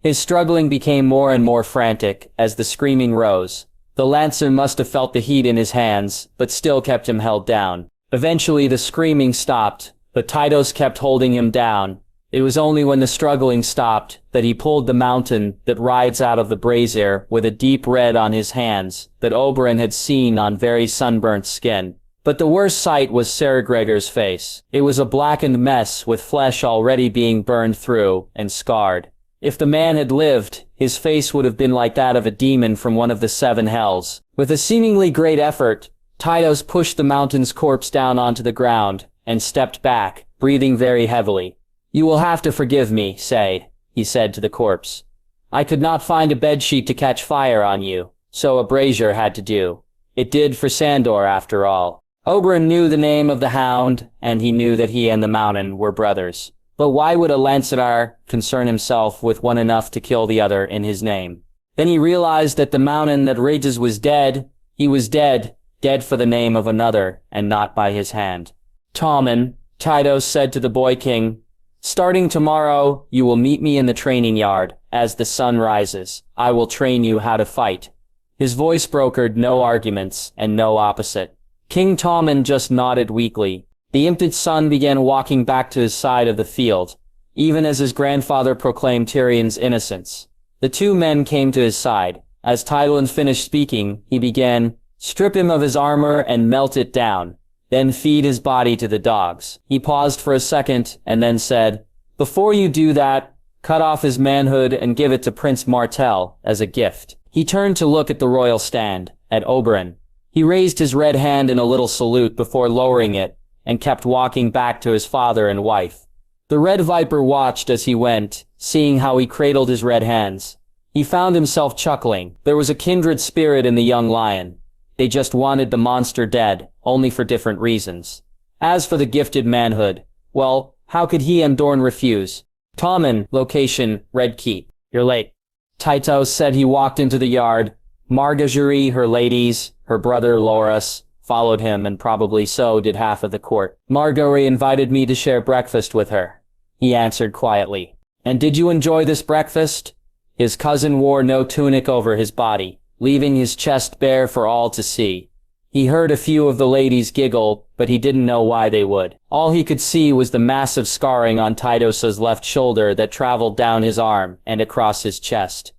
His struggling became more and more frantic as the screaming rose. The Lancer must have felt the heat in his hands, but still kept him held down. Eventually the screaming stopped, but Tytos kept holding him down. It was only when the struggling stopped that he pulled the Mountain that rides out of the brazier with a deep red on his hands that Oberyn had seen on very sunburnt skin. But the worst sight was Sacre-Gregor's face. It was a blackened mess with flesh already being burned through and scarred. If the man had lived, his face would have been like that of a demon from one of the seven hells. With a seemingly great effort, Tytos pushed the Mountain's corpse down onto the ground and stepped back, breathing very heavily. You will have to forgive me, Say, he said to the corpse. I could not find a bedsheet to catch fire on you, so a brazier had to do. It did for Sandor after all. Oberyn knew the name of the hound, and he knew that he and the Mountain were brothers. But why would a Lancer concern himself with one enough to kill the other in his name? Then he realized that the Mountain that rages was dead. He was dead, dead for the name of another, and not by his hand. Tommen, Tytos said to the Boy King, starting tomorrow, you will meet me in the training yard. As the sun rises, I will train you how to fight. His voice brokered no arguments and no opposite. King Tommen just nodded weakly. The Imta's son began walking back to his side of the field, even as his grandfather proclaimed Tyrion's innocence. The two men came to his side. As Tyrion finished speaking, he began, strip him of his armor and melt it down. Then feed his body to the dogs. He paused for a second and then said, before you do that, cut off his manhood and give it to Prince Martell as a gift. He turned to look at the royal stand, at Oberyn. He raised his red hand in a little salute before lowering it, and kept walking back to his father and wife. The Red Viper watched as he went, seeing how he cradled his red hands. He found himself chuckling. There was a kindred spirit in the young lion. They just wanted the monster dead, only for different reasons. As for the gifted manhood, well, how could he and Dorne refuse? Tommen, location, Red Keep. You're late. Tytos said. He walked into the yard. Margaery, her ladies, her brother Loras, followed him, and probably so did half of the court. Margaery invited me to share breakfast with her, he answered quietly. And did you enjoy this breakfast? His cousin wore no tunic over his body, leaving his chest bare for all to see. He heard a few of the ladies giggle, but he didn't know why they would. All he could see was the massive scarring on Tytos's left shoulder that traveled down his arm and across his chest.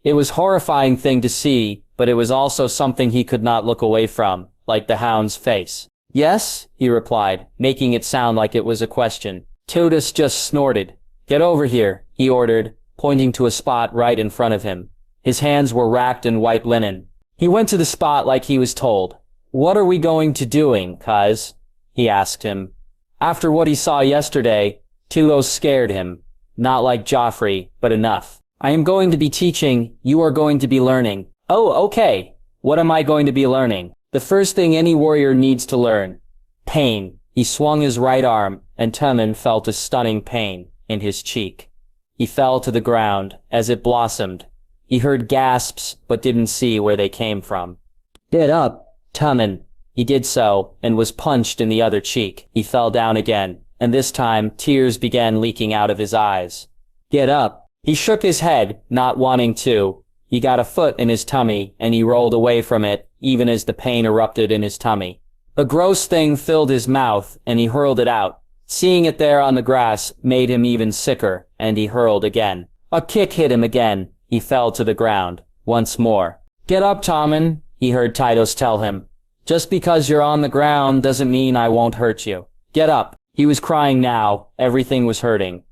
It was a horrifying thing to see, but it was also something he could not look away from, like the hound's face. Yes, he replied, making it sound like it was a question. Tytos just snorted. Get over here, he ordered, pointing to a spot right in front of him. His hands were wrapped in white linen. He went to the spot like he was told. What are we going to doing, cuz? He asked him. After what he saw yesterday, Tytos scared him. Not like Joffrey, but enough. I am going to be teaching, you are going to be learning. Oh, okay. What am I going to be learning? The first thing any warrior needs to learn. Pain. He swung his right arm, and Tommen felt a stunning pain in his cheek. He fell to the ground as it blossomed. He heard gasps, but didn't see where they came from. Get up, Tommen. He did so, and was punched in the other cheek. He fell down again, and this time tears began leaking out of his eyes. Get up. He shook his head, not wanting to. He got a foot in his tummy, and he rolled away from it, even as the pain erupted in his tummy. A gross thing filled his mouth, and he hurled it out. Seeing it there on the grass made him even sicker, and he hurled again. A kick hit him again. He fell to the ground. Once more. Get up, Tommen, he heard Tytos tell him. Just because you're on the ground doesn't mean I won't hurt you. Get up. He was crying now. Everything was hurting.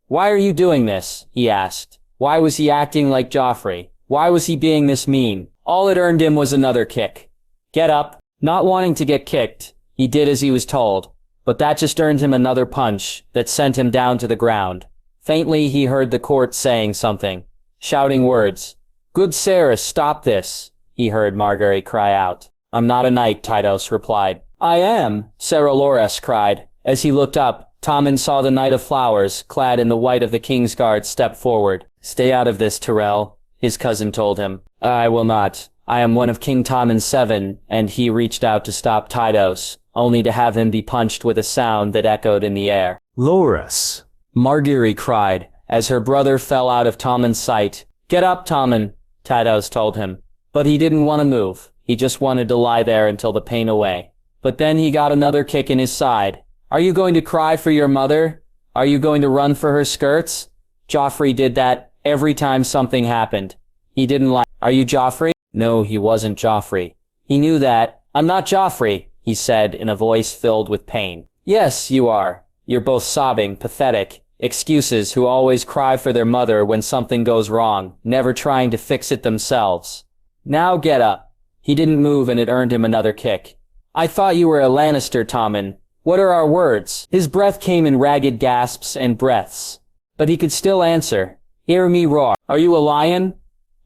Why are you doing this? He asked. Why was he acting like Joffrey? Why was he being this mean? All it earned him was another kick. Get up. Not wanting to get kicked, he did as he was told. But that just earned him another punch that sent him down to the ground. Faintly he heard the court saying something. Shouting words. Good Sarah, stop this, he heard Margaery cry out. I'm not a knight, Tytos replied. I am, Sarah Loras cried. As he looked up, Tommen saw the Knight of Flowers, clad in the white of the Kingsguard, step forward. Stay out of this, Tyrell, his cousin told him. I will not. I am one of King Tommen's 7, and he reached out to stop Tytos, only to have him be punched with a sound that echoed in the air. Loras, Margaery cried, as her brother fell out of Tommen's sight. Get up, Tommen, Tytos told him. But he didn't want to move. He just wanted to lie there until the pain away. But then he got another kick in his side. Are you going to cry for your mother? Are you going to run for her skirts? Joffrey did that every time something happened. He didn't lie. Are you Joffrey? No, he wasn't Joffrey. He knew that. I'm not Joffrey, he said in a voice filled with pain. Yes, you are. You're both sobbing, pathetic, excuses who always cry for their mother when something goes wrong, never trying to fix it themselves. Now get up. He didn't move and it earned him another kick. I thought you were a Lannister, Tommen. What are our words? His breath came in ragged gasps and breaths. But he could still answer. Hear me roar. Are you a lion?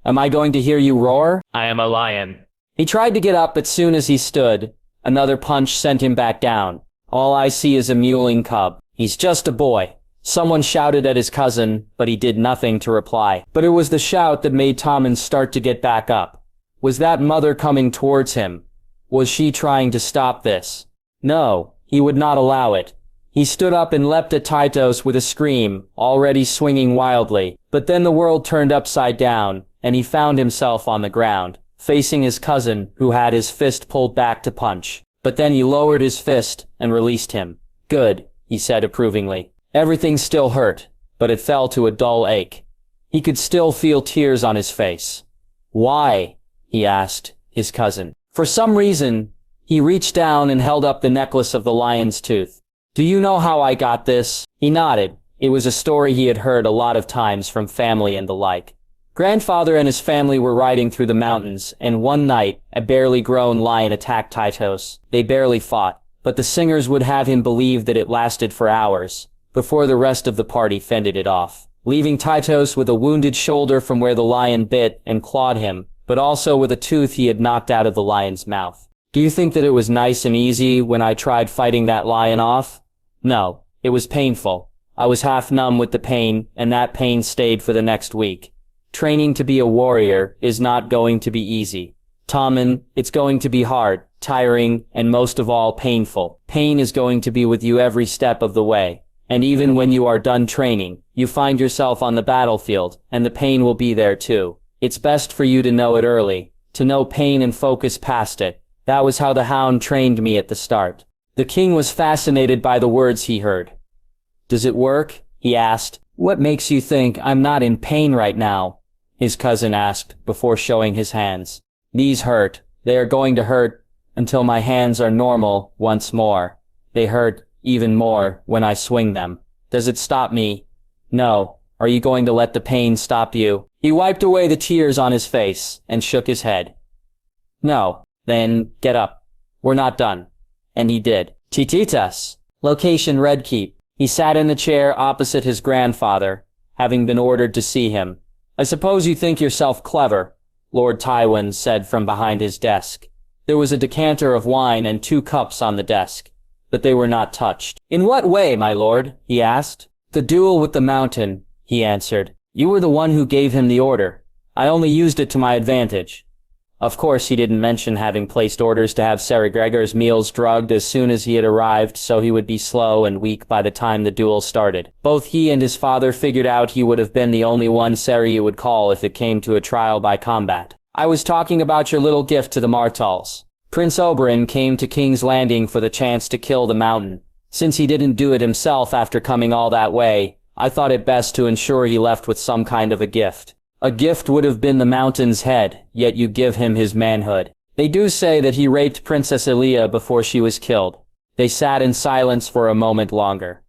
Am I going to hear you roar? I am a lion. He tried to get up, but soon as he stood, another punch sent him back down. All I see is a mewling cub. He's just a boy. Someone shouted at his cousin, but he did nothing to reply. But it was the shout that made Tommen start to get back up. Was that mother coming towards him? Was she trying to stop this? No, he would not allow it. He stood up and leapt at Tytos with a scream, already swinging wildly. But then the world turned upside down, and he found himself on the ground, facing his cousin, who had his fist pulled back to punch. But then he lowered his fist and released him. Good, he said approvingly. Everything still hurt, but it fell to a dull ache. He could still feel tears on his face. Why? He asked his cousin. For some reason, he reached down and held up the necklace of the lion's tooth. Do you know how I got this? He nodded. It was a story he had heard a lot of times from family and the like. Grandfather and his family were riding through the mountains, and one night, a barely grown lion attacked Tytos. They barely fought, but the singers would have him believe that it lasted for hours. before the rest of the party fended it off, leaving Tytos with a wounded shoulder from where the lion bit and clawed him, but also with a tooth he had knocked out of the lion's mouth. Do you think that it was nice and easy when I tried fighting that lion off? No, it was painful. I was half numb with the pain, and that pain stayed for the next week. Training to be a warrior is not going to be easy. Tommen, it's going to be hard, tiring, and most of all painful. Pain is going to be with you every step of the way. And even when you are done training, you find yourself on the battlefield, and the pain will be there too. It's best for you to know it early, to know pain and focus past it. That was how the Hound trained me at the start. The king was fascinated by the words he heard. Does it work? He asked. What makes you think I'm not in pain right now? His cousin asked, before showing his hands. These hurt. They are going to hurt until my hands are normal once more. They hurt even more when I swing them. Does it stop me? No. Are you going to let the pain stop you? He wiped away the tears on his face and shook his head. No. Then get up. We're not done. And he did. Tytos. Location Red Keep. He sat in the chair opposite his grandfather, having been ordered to see him. I suppose you think yourself clever, Lord Tywin said from behind his desk. There was a decanter of wine and 2 cups on the desk, but they were not touched. In what way, my lord? He asked. The duel with the mountain, he answered. You were the one who gave him the order. I only used it to my advantage. Of course, he didn't mention having placed orders to have Ser Gregor's meals drugged as soon as he had arrived, so he would be slow and weak by the time the duel started. Both he and his father figured out he would have been the only one Seri would call if it came to a trial by combat. I was talking about your little gift to the Martells. Prince Oberyn came to King's Landing for the chance to kill the mountain. Since he didn't do it himself after coming all that way, I thought it best to ensure he left with some kind of a gift. A gift would have been the mountain's head, yet you give him his manhood. They do say that he raped Princess Elia before she was killed. They sat in silence for a moment longer.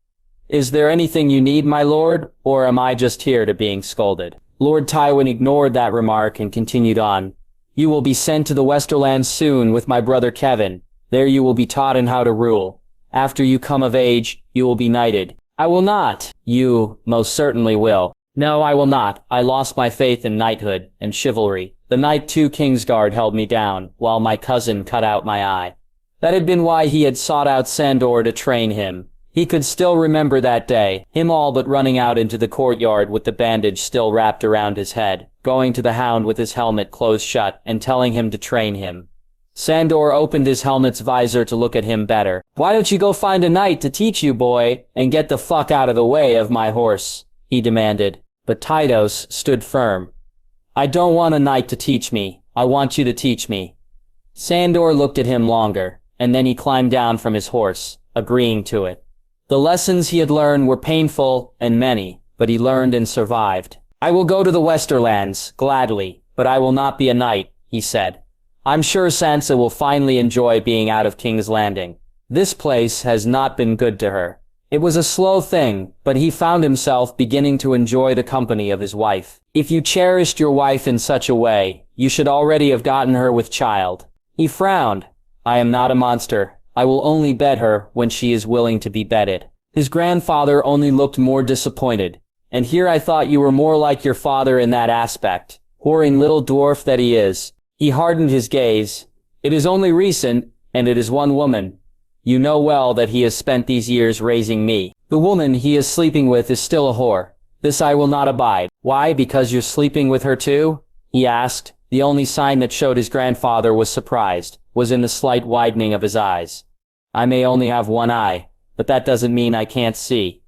Is there anything you need, my lord, or am I just here to being scolded? Lord Tywin ignored that remark and continued on. You will be sent to the Westerlands soon with my brother Kevin. There you will be taught in how to rule. After you come of age, you will be knighted. I will not. You most certainly will. No, I will not. I lost my faith in knighthood and chivalry. The night 2 Kingsguard held me down, while my cousin cut out my eye. That had been why he had sought out Sandor to train him. He could still remember that day, him all but running out into the courtyard with the bandage still wrapped around his head, going to the Hound with his helmet closed shut and telling him to train him. Sandor opened his helmet's visor to look at him better. Why don't you go find a knight to teach you, boy, and get the fuck out of the way of my horse? He demanded. But Tytos stood firm. I don't want a knight to teach me. I want you to teach me. Sandor looked at him longer, and then he climbed down from his horse, agreeing to it. The lessons he had learned were painful and many, but he learned and survived. I will go to the Westerlands, gladly, but I will not be a knight, he said. I'm sure Sansa will finally enjoy being out of King's Landing. This place has not been good to her. It was a slow thing, but he found himself beginning to enjoy the company of his wife. If you cherished your wife in such a way, you should already have gotten her with child. He frowned. I am not a monster. I will only bed her when she is willing to be bedded. His grandfather only looked more disappointed. And here I thought you were more like your father in that aspect. Whoring little dwarf that he is. He hardened his gaze. It is only recent, and it is one woman. You know well that he has spent these years raising me. The woman he is sleeping with is still a whore. This I will not abide. Why, because you're sleeping with her too? He asked. The only sign that showed his grandfather was surprised, was in the slight widening of his eyes. I may only have one eye, but that doesn't mean I can't see.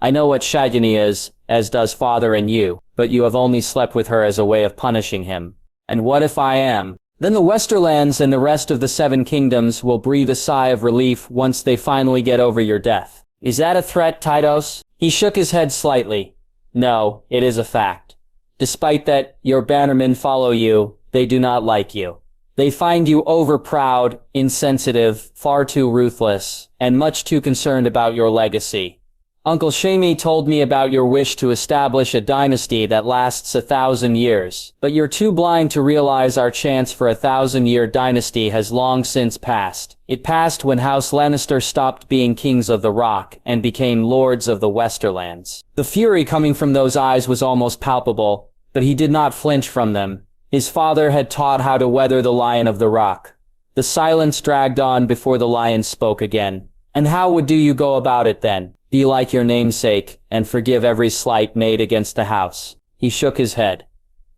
I know what Shagini is, as does father and you, but you have only slept with her as a way of punishing him. And what if I am? Then the Westerlands and the rest of the 7 kingdoms will breathe a sigh of relief once they finally get over your death. Is that a threat, Tytos? He shook his head slightly. No, it is a fact. Despite that your bannermen follow you, they do not like you. They find you overproud, insensitive, far too ruthless, and much too concerned about your legacy. Uncle Shamie told me about your wish to establish a dynasty that lasts 1,000 years, but you're too blind to realize our chance for a 1,000-year dynasty has long since passed. It passed when House Lannister stopped being kings of the Rock and became lords of the Westerlands. The fury coming from those eyes was almost palpable, but he did not flinch from them. His father had taught how to weather the Lion of the Rock. The silence dragged on before the lion spoke again. And how would you go about it then? Be like your namesake, and forgive every slight made against the house. He shook his head.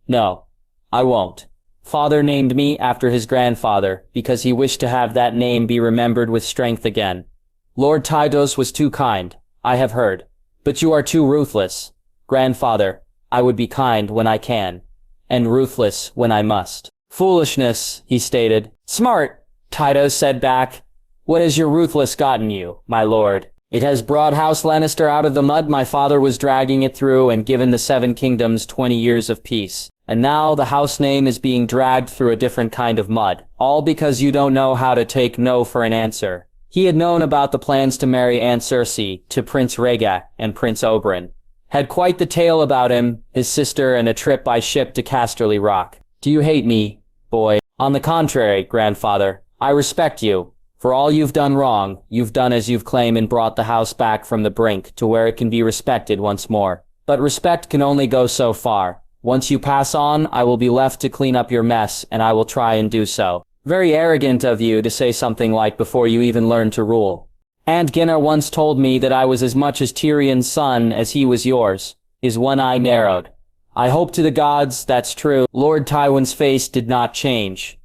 No, I won't. Father named me after his grandfather, because he wished to have that name be remembered with strength again. Lord Tytos was too kind, I have heard. But you are too ruthless. Grandfather, I would be kind when I can, and ruthless when I must. Foolishness, he stated. Smart, Tytos said back. What has your ruthless gotten you, my lord? It has brought House Lannister out of the mud my father was dragging it through and given the Seven Kingdoms 20 years of peace. And now the house name is being dragged through a different kind of mud. All because you don't know how to take no for an answer. He had known about the plans to marry Aunt Cersei to Prince Rhaegar and Prince Oberyn. Had quite the tale about him, his sister, and a trip by ship to Casterly Rock. Do you hate me, boy? On the contrary, grandfather, I respect you. For all you've done wrong, you've done as you've claimed and brought the house back from the brink to where it can be respected once more. But respect can only go so far. Once you pass on, I will be left to clean up your mess, and I will try and do so. Very arrogant of you to say something like before you even learned to rule. Aunt Genna once told me that I was as much as Tyrion's son as he was yours. His one eye narrowed. I hope to the gods that's true. Lord Tywin's face did not change.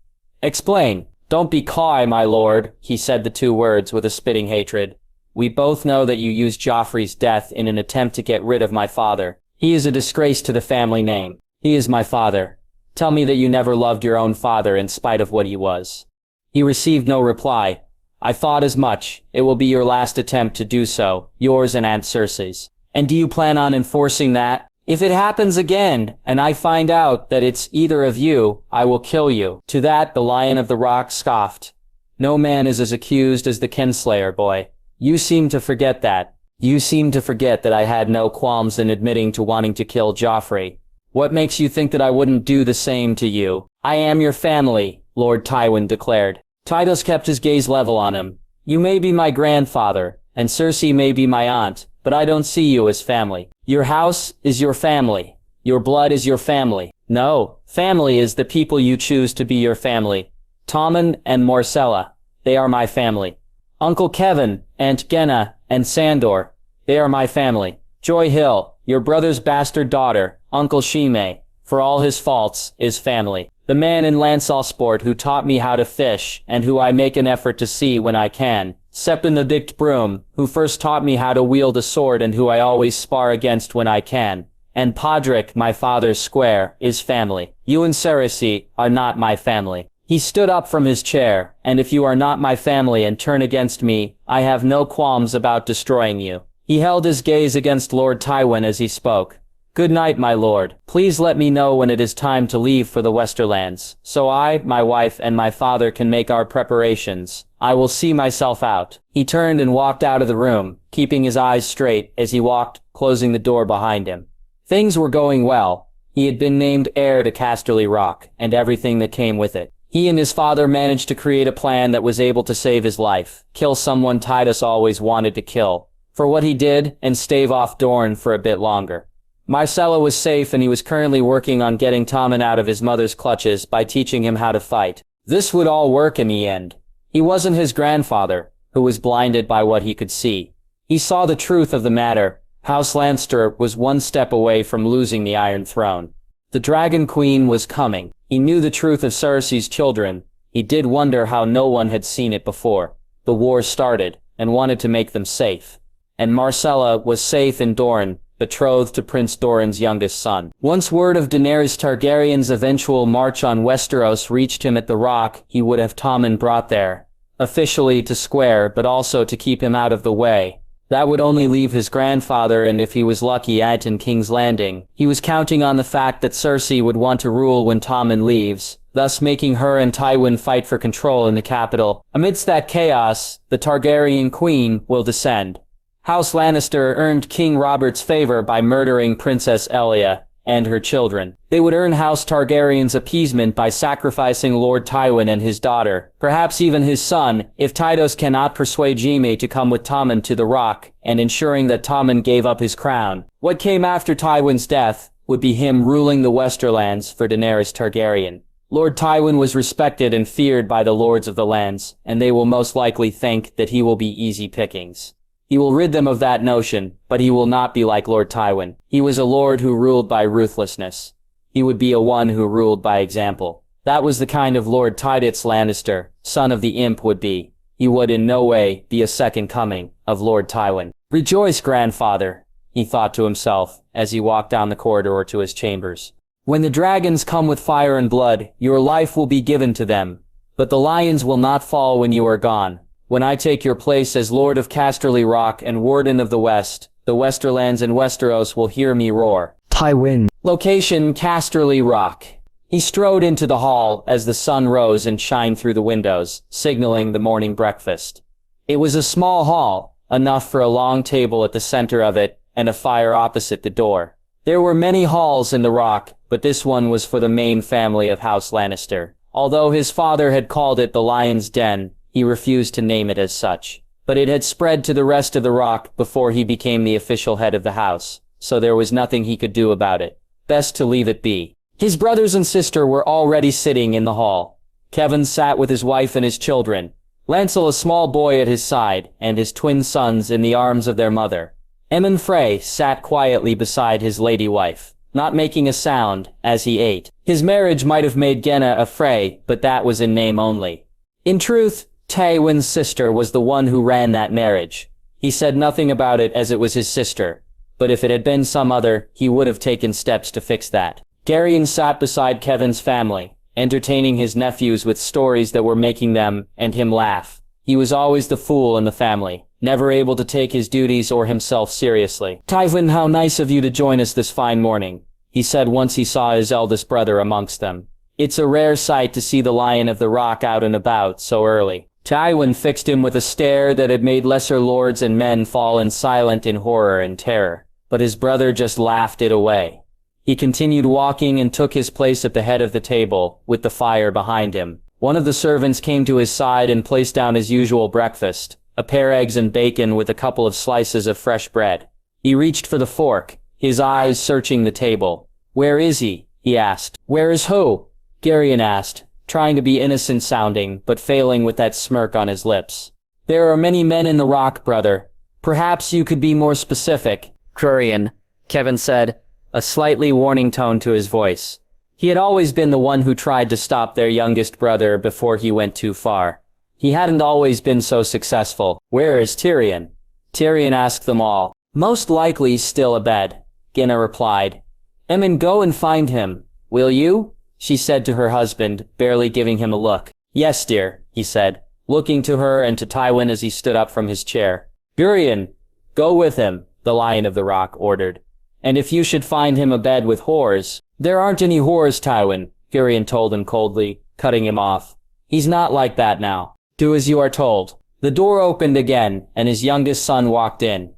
Explain. Don't be coy, my lord, he said the two words with a spitting hatred. We both know that you used Joffrey's death in an attempt to get rid of my father. He is a disgrace to the family name. He is my father. Tell me that you never loved your own father in spite of what he was. He received no reply. I thought as much. It will be your last attempt to do so, yours and Aunt Cersei's. And do you plan on enforcing that? If it happens again, and I find out that it's either of you, I will kill you. To that the Lion of the Rock scoffed. No man is as accused as the Kinslayer, boy. You seem to forget that. You seem to forget that I had no qualms in admitting to wanting to kill Joffrey. What makes you think that I wouldn't do the same to you? I am your family, Lord Tywin declared. Tytos kept his gaze level on him. You may be my grandfather, and Cersei may be my aunt, but I don't see you as family. Your house is your family. Your blood is your family. No, family is the people you choose to be your family. Tommen and Marcella, they are my family. Uncle Kevin, Aunt Genna, and Sandor, they are my family. Joy Hill, your brother's bastard daughter, Uncle Shime, for all his faults, is family. The man in Lancelsport who taught me how to fish, and who I make an effort to see when I can. Septon the Dict Broom, who first taught me how to wield a sword and who I always spar against when I can. And Podrick, my father's square, is family. You and Cersei are not my family. He stood up from his chair, and if you are not my family and turn against me, I have no qualms about destroying you. He held his gaze against Lord Tywin as he spoke. Good night, my lord. Please let me know when it is time to leave for the Westerlands, so I, my wife, and my father can make our preparations. I will see myself out. He turned and walked out of the room, keeping his eyes straight as he walked, closing the door behind him. Things were going well. He had been named heir to Casterly Rock, and everything that came with it. He and his father managed to create a plan that was able to save his life, kill someone Tytos always wanted to kill, for what he did, and stave off Dorne for a bit longer. Marcella was safe, and he was currently working on getting Tommen out of his mother's clutches by teaching him how to fight. This would all work in the end. He wasn't his grandfather, who was blinded by what he could see. He saw the truth of the matter. House Lannister was one step away from losing the Iron Throne. The Dragon Queen was coming. He knew the truth of Cersei's children. He did wonder how no one had seen it before. The war started, and wanted to make them safe. And Marcella was safe in Dorne, betrothed to Prince Doran's youngest son. Once word of Daenerys Targaryen's eventual march on Westeros reached him at the Rock, he would have Tommen brought there. Officially to square, but also to keep him out of the way. That would only leave his grandfather, and if he was lucky, Aunt in King's Landing. He was counting on the fact that Cersei would want to rule when Tommen leaves, thus making her and Tywin fight for control in the capital. Amidst that chaos, the Targaryen queen will descend. House Lannister earned King Robert's favor by murdering Princess Elia and her children. They would earn House Targaryen's appeasement by sacrificing Lord Tywin and his daughter, perhaps even his son, if Tytos cannot persuade Jaime to come with Tommen to the Rock, and ensuring that Tommen gave up his crown. What came after Tywin's death would be him ruling the Westerlands for Daenerys Targaryen. Lord Tywin was respected and feared by the lords of the lands, and they will most likely think that he will be easy pickings. He will rid them of that notion, but he will not be like Lord Tywin. He was a lord who ruled by ruthlessness. He would be a one who ruled by example. That was the kind of Lord Tytos Lannister, son of the imp, would be. He would in no way be a second coming of Lord Tywin. "Rejoice, grandfather," he thought to himself as he walked down the corridor to his chambers. "When the dragons come with fire and blood, your life will be given to them. But the lions will not fall when you are gone. When I take your place as Lord of Casterly Rock and Warden of the West, the Westerlands and Westeros will hear me roar." Tywin. Location: Casterly Rock. He strode into the hall as the sun rose and shined through the windows, signaling the morning breakfast. It was a small hall, enough for a long table at the center of it and a fire opposite the door. There were many halls in the Rock, but this one was for the main family of House Lannister. Although his father had called it the Lion's Den, he refused to name it as such. But it had spread to the rest of the Rock before he became the official head of the house, so there was nothing he could do about it. Best to leave it be. His brothers and sister were already sitting in the hall. Kevin sat with his wife and his children, Lancel a small boy at his side, and his twin sons in the arms of their mother. Emon Frey sat quietly beside his lady wife, not making a sound as he ate. His marriage might have made Genna a Frey, but that was in name only. In truth, Tywin's sister was the one who ran that marriage. He said nothing about it as it was his sister, but if it had been some other, he would have taken steps to fix that. Tyrion sat beside Kevin's family, entertaining his nephews with stories that were making them and him laugh. He was always the fool in the family, never able to take his duties or himself seriously. "Tywin, how nice of you to join us this fine morning," he said once he saw his eldest brother amongst them. "It's a rare sight to see the Lion of the Rock out and about so early." Tywin fixed him with a stare that had made lesser lords and men fall in silent in horror and terror, but his brother just laughed it away. He continued walking and took his place at the head of the table, with the fire behind him. One of the servants came to his side and placed down his usual breakfast, a pair of eggs and bacon with a couple of slices of fresh bread. He reached for the fork, his eyes searching the table. "Where is he?" he asked. "Where is who?" Tyrion asked, trying to be innocent sounding, but failing with that smirk on his lips. "There are many men in the Rock, brother. Perhaps you could be more specific." "Tyrion," Kevin said, a slightly warning tone to his voice. He had always been the one who tried to stop their youngest brother before he went too far. He hadn't always been so successful. "Where is Tyrion?" Tyrion asked them all. "Most likely still abed," Genna replied. "Emon, go and find him. Will you?" she said to her husband, barely giving him a look. "Yes, dear," he said, looking to her and to Tywin as he stood up from his chair. "Tyrion, go with him," the Lion of the Rock ordered. "And if you should find him abed with whores—" "There aren't any whores, Tywin," Tyrion told him coldly, cutting him off. "He's not like that now. Do as you are told." The door opened again, and his youngest son walked in.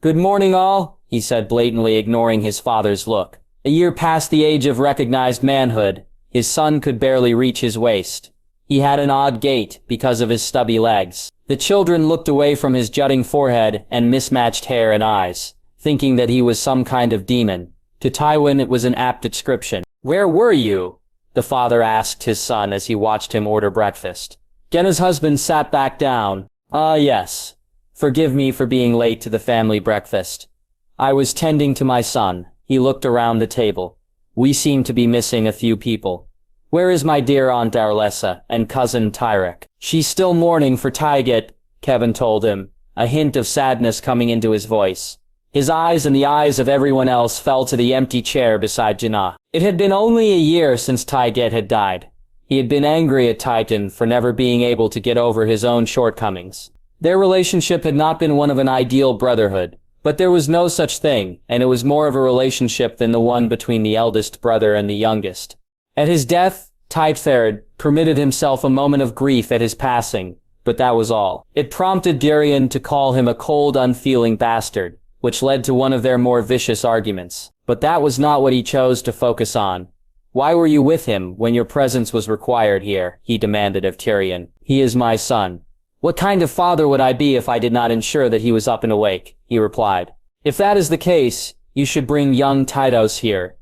"Good morning, all," he said, blatantly ignoring his father's look. A year past the age of recognized manhood, his son could barely reach his waist. He had an odd gait because of his stubby legs. The children looked away from his jutting forehead and mismatched hair and eyes, thinking that he was some kind of demon. To Tywin it was an apt description. "Where were you?" the father asked his son as he watched him order breakfast. Genna's husband sat back down. "Ah, yes. Forgive me for being late to the family breakfast. I was tending to my son." He looked around the table. "We seem to be missing a few people. Where is my dear Aunt Arlessa and cousin Tyrek?" "She's still mourning for Tyget," Kevin told him, a hint of sadness coming into his voice. His eyes and the eyes of everyone else fell to the empty chair beside Genna. It had been only a year since Tyget had died. He had been angry at Titan for never being able to get over his own shortcomings. Their relationship had not been one of an ideal brotherhood, but there was no such thing, and it was more of a relationship than the one between the eldest brother and the youngest. At his death, Tytferd permitted himself a moment of grief at his passing, but that was all. It prompted Tyrion to call him a cold, unfeeling bastard, which led to one of their more vicious arguments. But that was not what he chose to focus on. "Why were you with him when your presence was required here?" he demanded of Tyrion. "He is my son." "What kind of father would I be if I did not ensure that he was up and awake?" he replied. "If that is the case, you should bring young Tytos here."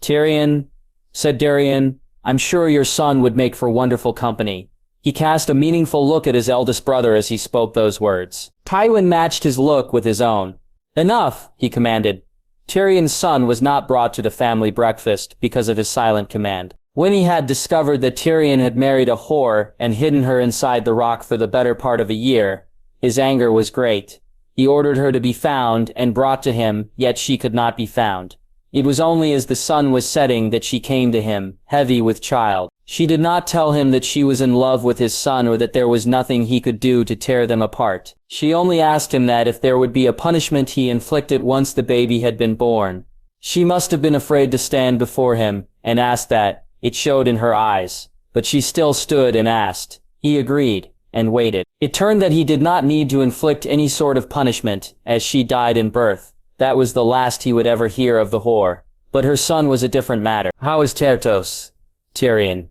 "Tyrion," said Tyrion, "I'm sure your son would make for wonderful company." He cast a meaningful look at his eldest brother as he spoke those words. Tywin matched his look with his own. "Enough," he commanded. Tyrion's son was not brought to the family breakfast because of his silent command. When he had discovered that Tyrion had married a whore and hidden her inside the rock for the better part of a year, his anger was great. He ordered her to be found and brought to him, yet she could not be found. It was only as the sun was setting that she came to him, heavy with child. She did not tell him that she was in love with his son or that there was nothing he could do to tear them apart. She only asked him that if there would be a punishment he inflicted once the baby had been born. She must have been afraid to stand before him, and asked that. It showed in her eyes. But she still stood and asked. He agreed, and waited. It turned that he did not need to inflict any sort of punishment, as she died in birth. That was the last he would ever hear of the whore. But her son was a different matter. "How is Tytos?" Tyrion.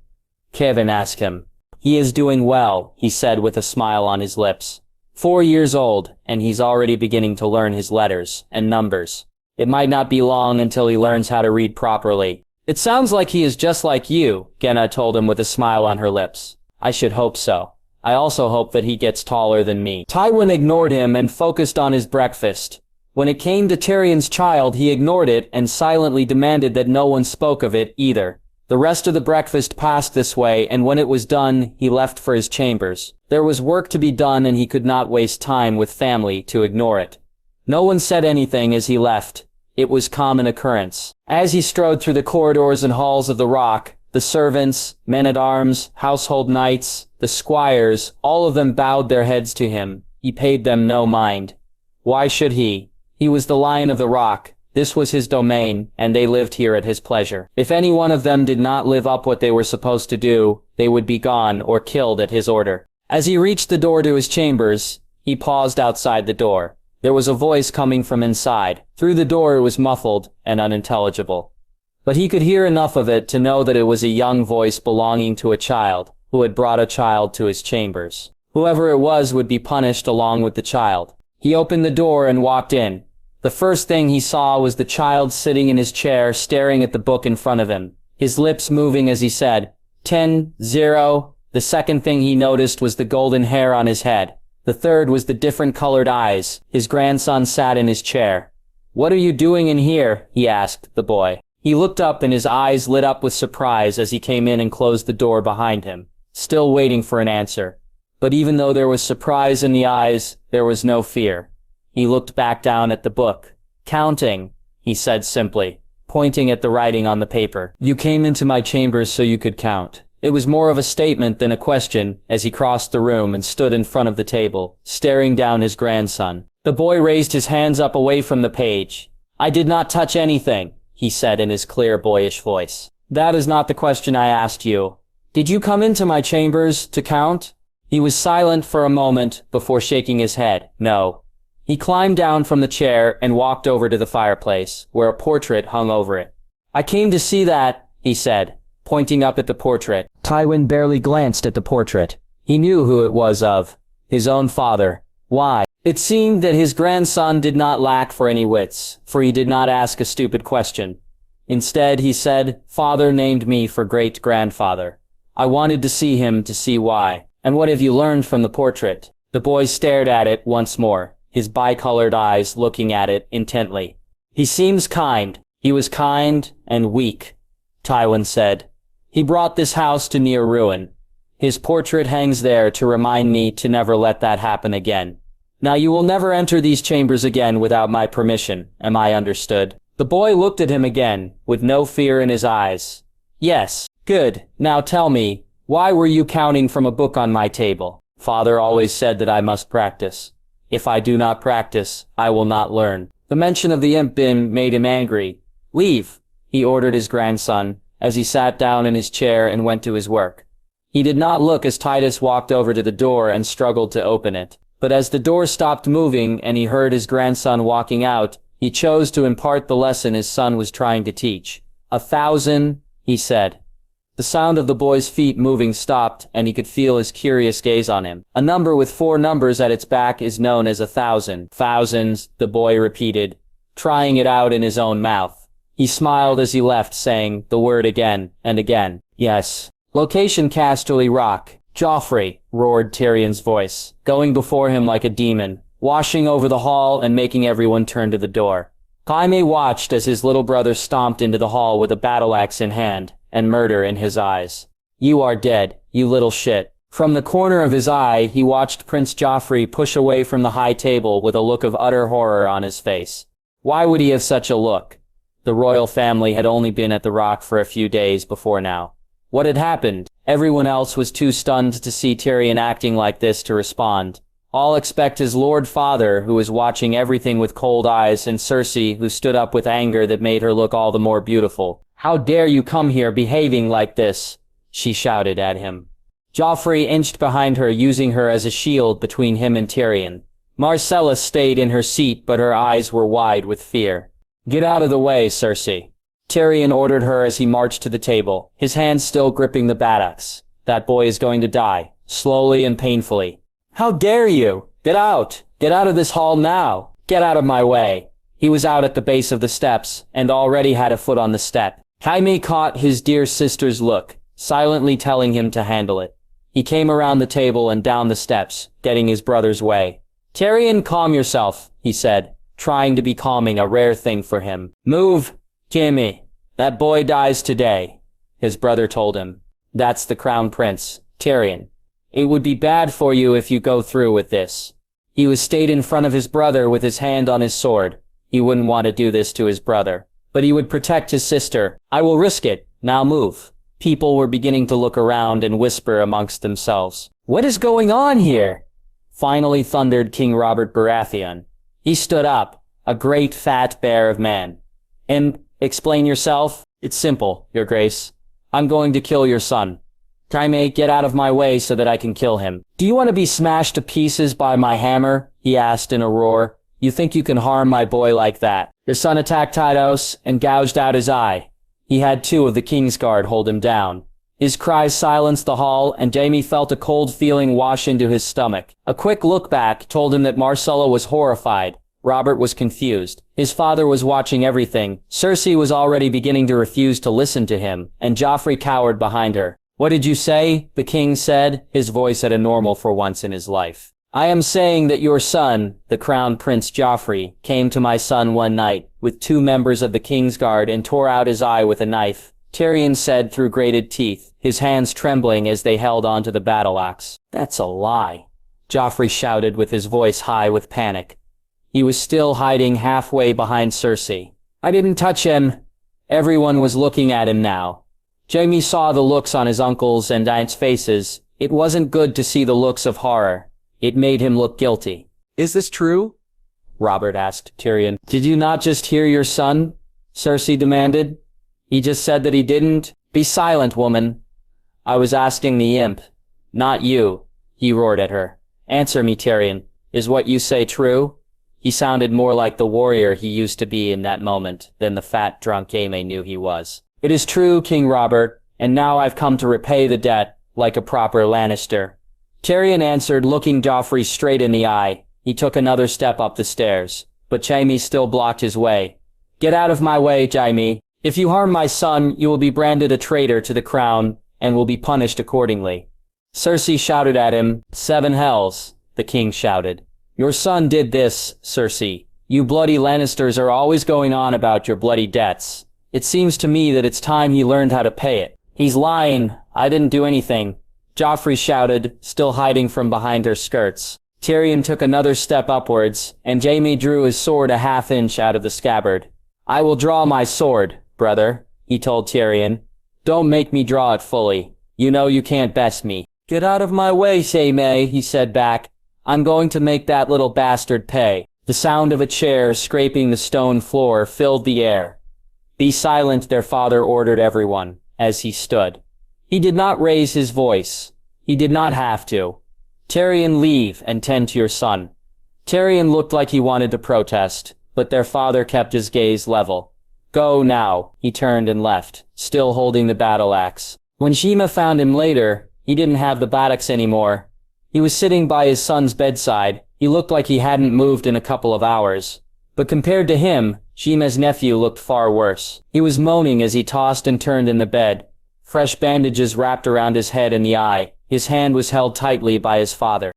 Kevin asked him. "He is doing well," he said with a smile on his lips. 4 years old, and he's already beginning to learn his letters and numbers. It might not be long until he learns how to read properly. "It sounds like he is just like you," Genna told him with a smile on her lips. "I should hope so. I also hope that he gets taller than me." Tywin ignored him and focused on his breakfast. When it came to Tyrion's child, he ignored it and silently demanded that no one spoke of it either. The rest of the breakfast passed this way, and when it was done, he left for his chambers. There was work to be done, and he could not waste time with family to ignore it. No one said anything as he left. It was common occurrence. As he strode through the corridors and halls of the Rock, the servants, men-at-arms, household knights, the squires, all of them bowed their heads to him. He paid them no mind. Why should he? He was the Lion of the Rock. This was his domain, and they lived here at his pleasure. If any one of them did not live up what they were supposed to do, they would be gone or killed at his order. As he reached the door to his chambers, he paused outside the door. There was a voice coming from inside. Through the door it was muffled and unintelligible. But he could hear enough of it to know that it was a young voice belonging to a child, who had brought a child to his chambers. Whoever it was would be punished along with the child. He opened the door and walked in. The first thing he saw was the child sitting in his chair staring at the book in front of him, his lips moving as he said, 10-0. The second thing he noticed was the golden hair on his head. The third was the different colored eyes. His grandson sat in his chair. "What are you doing in here?" he asked the boy. He looked up and his eyes lit up with surprise as he came in and closed the door behind him, still waiting for an answer. But even though there was surprise in the eyes, there was no fear. He looked back down at the book. "Counting," he said simply, pointing at the writing on the paper. "You came into my chambers so you could count." It was more of a statement than a question as he crossed the room and stood in front of the table, staring down his grandson. The boy raised his hands up away from the page. "I did not touch anything," he said in his clear boyish voice. "That is not the question I asked you. Did you come into my chambers to count?" He was silent for a moment before shaking his head. "No." He climbed down from the chair and walked over to the fireplace, where a portrait hung over it. "I came to see that," he said, pointing up at the portrait. Tywin barely glanced at the portrait. He knew who it was of. His own father. Why? It seemed that his grandson did not lack for any wits, for he did not ask a stupid question. Instead, he said, "Father named me for great-grandfather. I wanted to see him to see why. And what have you learned from the portrait?" The boy stared at it once more, his bicolored eyes looking at it intently. "He seems kind." "He was kind and weak," Tywin said. "He brought this house to near ruin. His portrait hangs there to remind me to never let that happen again. Now you will never enter these chambers again without my permission. Am I understood?" The boy looked at him again, with no fear in his eyes. "Yes." "Good. Now tell me, why were you counting from a book on my table?" "Father always said that I must practice. If I do not practice, I will not learn." The mention of the imp bin made him angry. "Leave," he ordered his grandson, as he sat down in his chair and went to his work. He did not look as Tytos walked over to the door and struggled to open it. But as the door stopped moving and he heard his grandson walking out, he chose to impart the lesson his son was trying to teach. 1,000, he said. The sound of the boy's feet moving stopped, and he could feel his curious gaze on him. A number with 4 numbers at its back is known as 1,000. Thousands, the boy repeated, trying it out in his own mouth. He smiled as he left, saying the word again and again. Yes. Location Casterly Rock. Joffrey, roared Tyrion's voice, going before him like a demon, washing over the hall and making everyone turn to the door. Jaime watched as his little brother stomped into the hall with a battle axe in hand, and murder in his eyes. You are dead, you little shit. From the corner of his eye, he watched Prince Joffrey push away from the high table with a look of utter horror on his face. Why would he have such a look? The royal family had only been at the Rock for a few days before now. What had happened? Everyone else was too stunned to see Tyrion acting like this to respond. All except his Lord Father, who was watching everything with cold eyes, and Cersei, who stood up with anger that made her look all the more beautiful. How dare you come here behaving like this? She shouted at him. Joffrey inched behind her, using her as a shield between him and Tyrion. Myrcella stayed in her seat, but her eyes were wide with fear. Get out of the way, Cersei. Tyrion ordered her as he marched to the table, his hands still gripping the batax. That boy is going to die, slowly and painfully. How dare you? Get out! Get out of this hall now! Get out of my way! He was out at the base of the steps, and already had a foot on the step. Jaime caught his dear sister's look, silently telling him to handle it. He came around the table and down the steps, getting his brother's way. Tyrion, calm yourself, he said, trying to be calming, a rare thing for him. Move! Jaime. That boy dies today, his brother told him. That's the crown prince, Tyrion. It would be bad for you if you go through with this. He stayed in front of his brother with his hand on his sword. He wouldn't want to do this to his brother. But he would protect his sister. I will risk it. Now move. People were beginning to look around and whisper amongst themselves. What is going on here? Finally thundered King Robert Baratheon. He stood up, a great fat bear of man. Explain yourself? It's simple, Your Grace. I'm going to kill your son. Jaime, get out of my way so that I can kill him. Do you want to be smashed to pieces by my hammer? He asked in a roar. You think you can harm my boy like that? Your son attacked Tytos and gouged out his eye. He had 2 of the Kingsguard hold him down. His cries silenced the hall, and Jaime felt a cold feeling wash into his stomach. A quick look back told him that Myrcella was horrified. Robert was confused. His father was watching everything. Cersei was already beginning to refuse to listen to him, and Joffrey cowered behind her. What did you say? The king said, his voice at a normal for once in his life. I am saying that your son, the crown prince Joffrey, came to my son one night with 2 members of the Kingsguard and tore out his eye with a knife, Tyrion said through grated teeth, his hands trembling as they held onto the battle axe. That's a lie, Joffrey shouted with his voice high with panic. He was still hiding halfway behind Cersei. I didn't touch him. Everyone was looking at him now. Jaime saw the looks on his uncles' and aunt's faces. It wasn't good to see the looks of horror. It made him look guilty. Is this true? Robert asked Tyrion. Did you not just hear your son? Cersei demanded. He just said that he didn't. Be silent, woman. I was asking the imp. Not you, he roared at her. Answer me, Tyrion. Is what you say true? He sounded more like the warrior he used to be in that moment than the fat drunk Jaime knew he was. It is true, King Robert, and now I've come to repay the debt, like a proper Lannister. Tyrion answered, looking Joffrey straight in the eye. He took another step up the stairs, but Jaime still blocked his way. Get out of my way, Jaime. If you harm my son, you will be branded a traitor to the crown, and will be punished accordingly. Cersei shouted at him. 7 hells, the king shouted. Your son did this, Cersei. You bloody Lannisters are always going on about your bloody debts. It seems to me that it's time he learned how to pay it. He's lying. I didn't do anything. Joffrey shouted, still hiding from behind her skirts. Tyrion took another step upwards, and Jaime drew his sword a half-inch out of the scabbard. I will draw my sword, brother, he told Tyrion. Don't make me draw it fully. You know you can't best me. Get out of my way, Jaime, he said back. I'm going to make that little bastard pay. The sound of a chair scraping the stone floor filled the air. Be silent, their father ordered everyone, as he stood. He did not raise his voice. He did not have to. Tyrion, leave and tend to your son. Tyrion looked like he wanted to protest, but their father kept his gaze level. Go now. He turned and left, still holding the battle axe. When Shima found him later, he didn't have the buttocks anymore. He was sitting by his son's bedside. He looked like he hadn't moved in a couple of hours. But compared to him, Shima's nephew looked far worse. He was moaning as he tossed and turned in the bed. Fresh bandages wrapped around his head and the eye. His hand was held tightly by his father.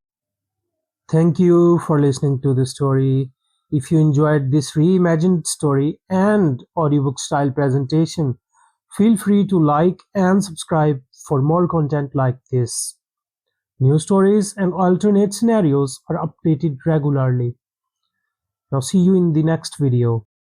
Thank you for listening to the story. If you enjoyed this reimagined story and audiobook style presentation, feel free to like and subscribe for more content like this. New stories and alternate scenarios are updated regularly. Now see you in the next video.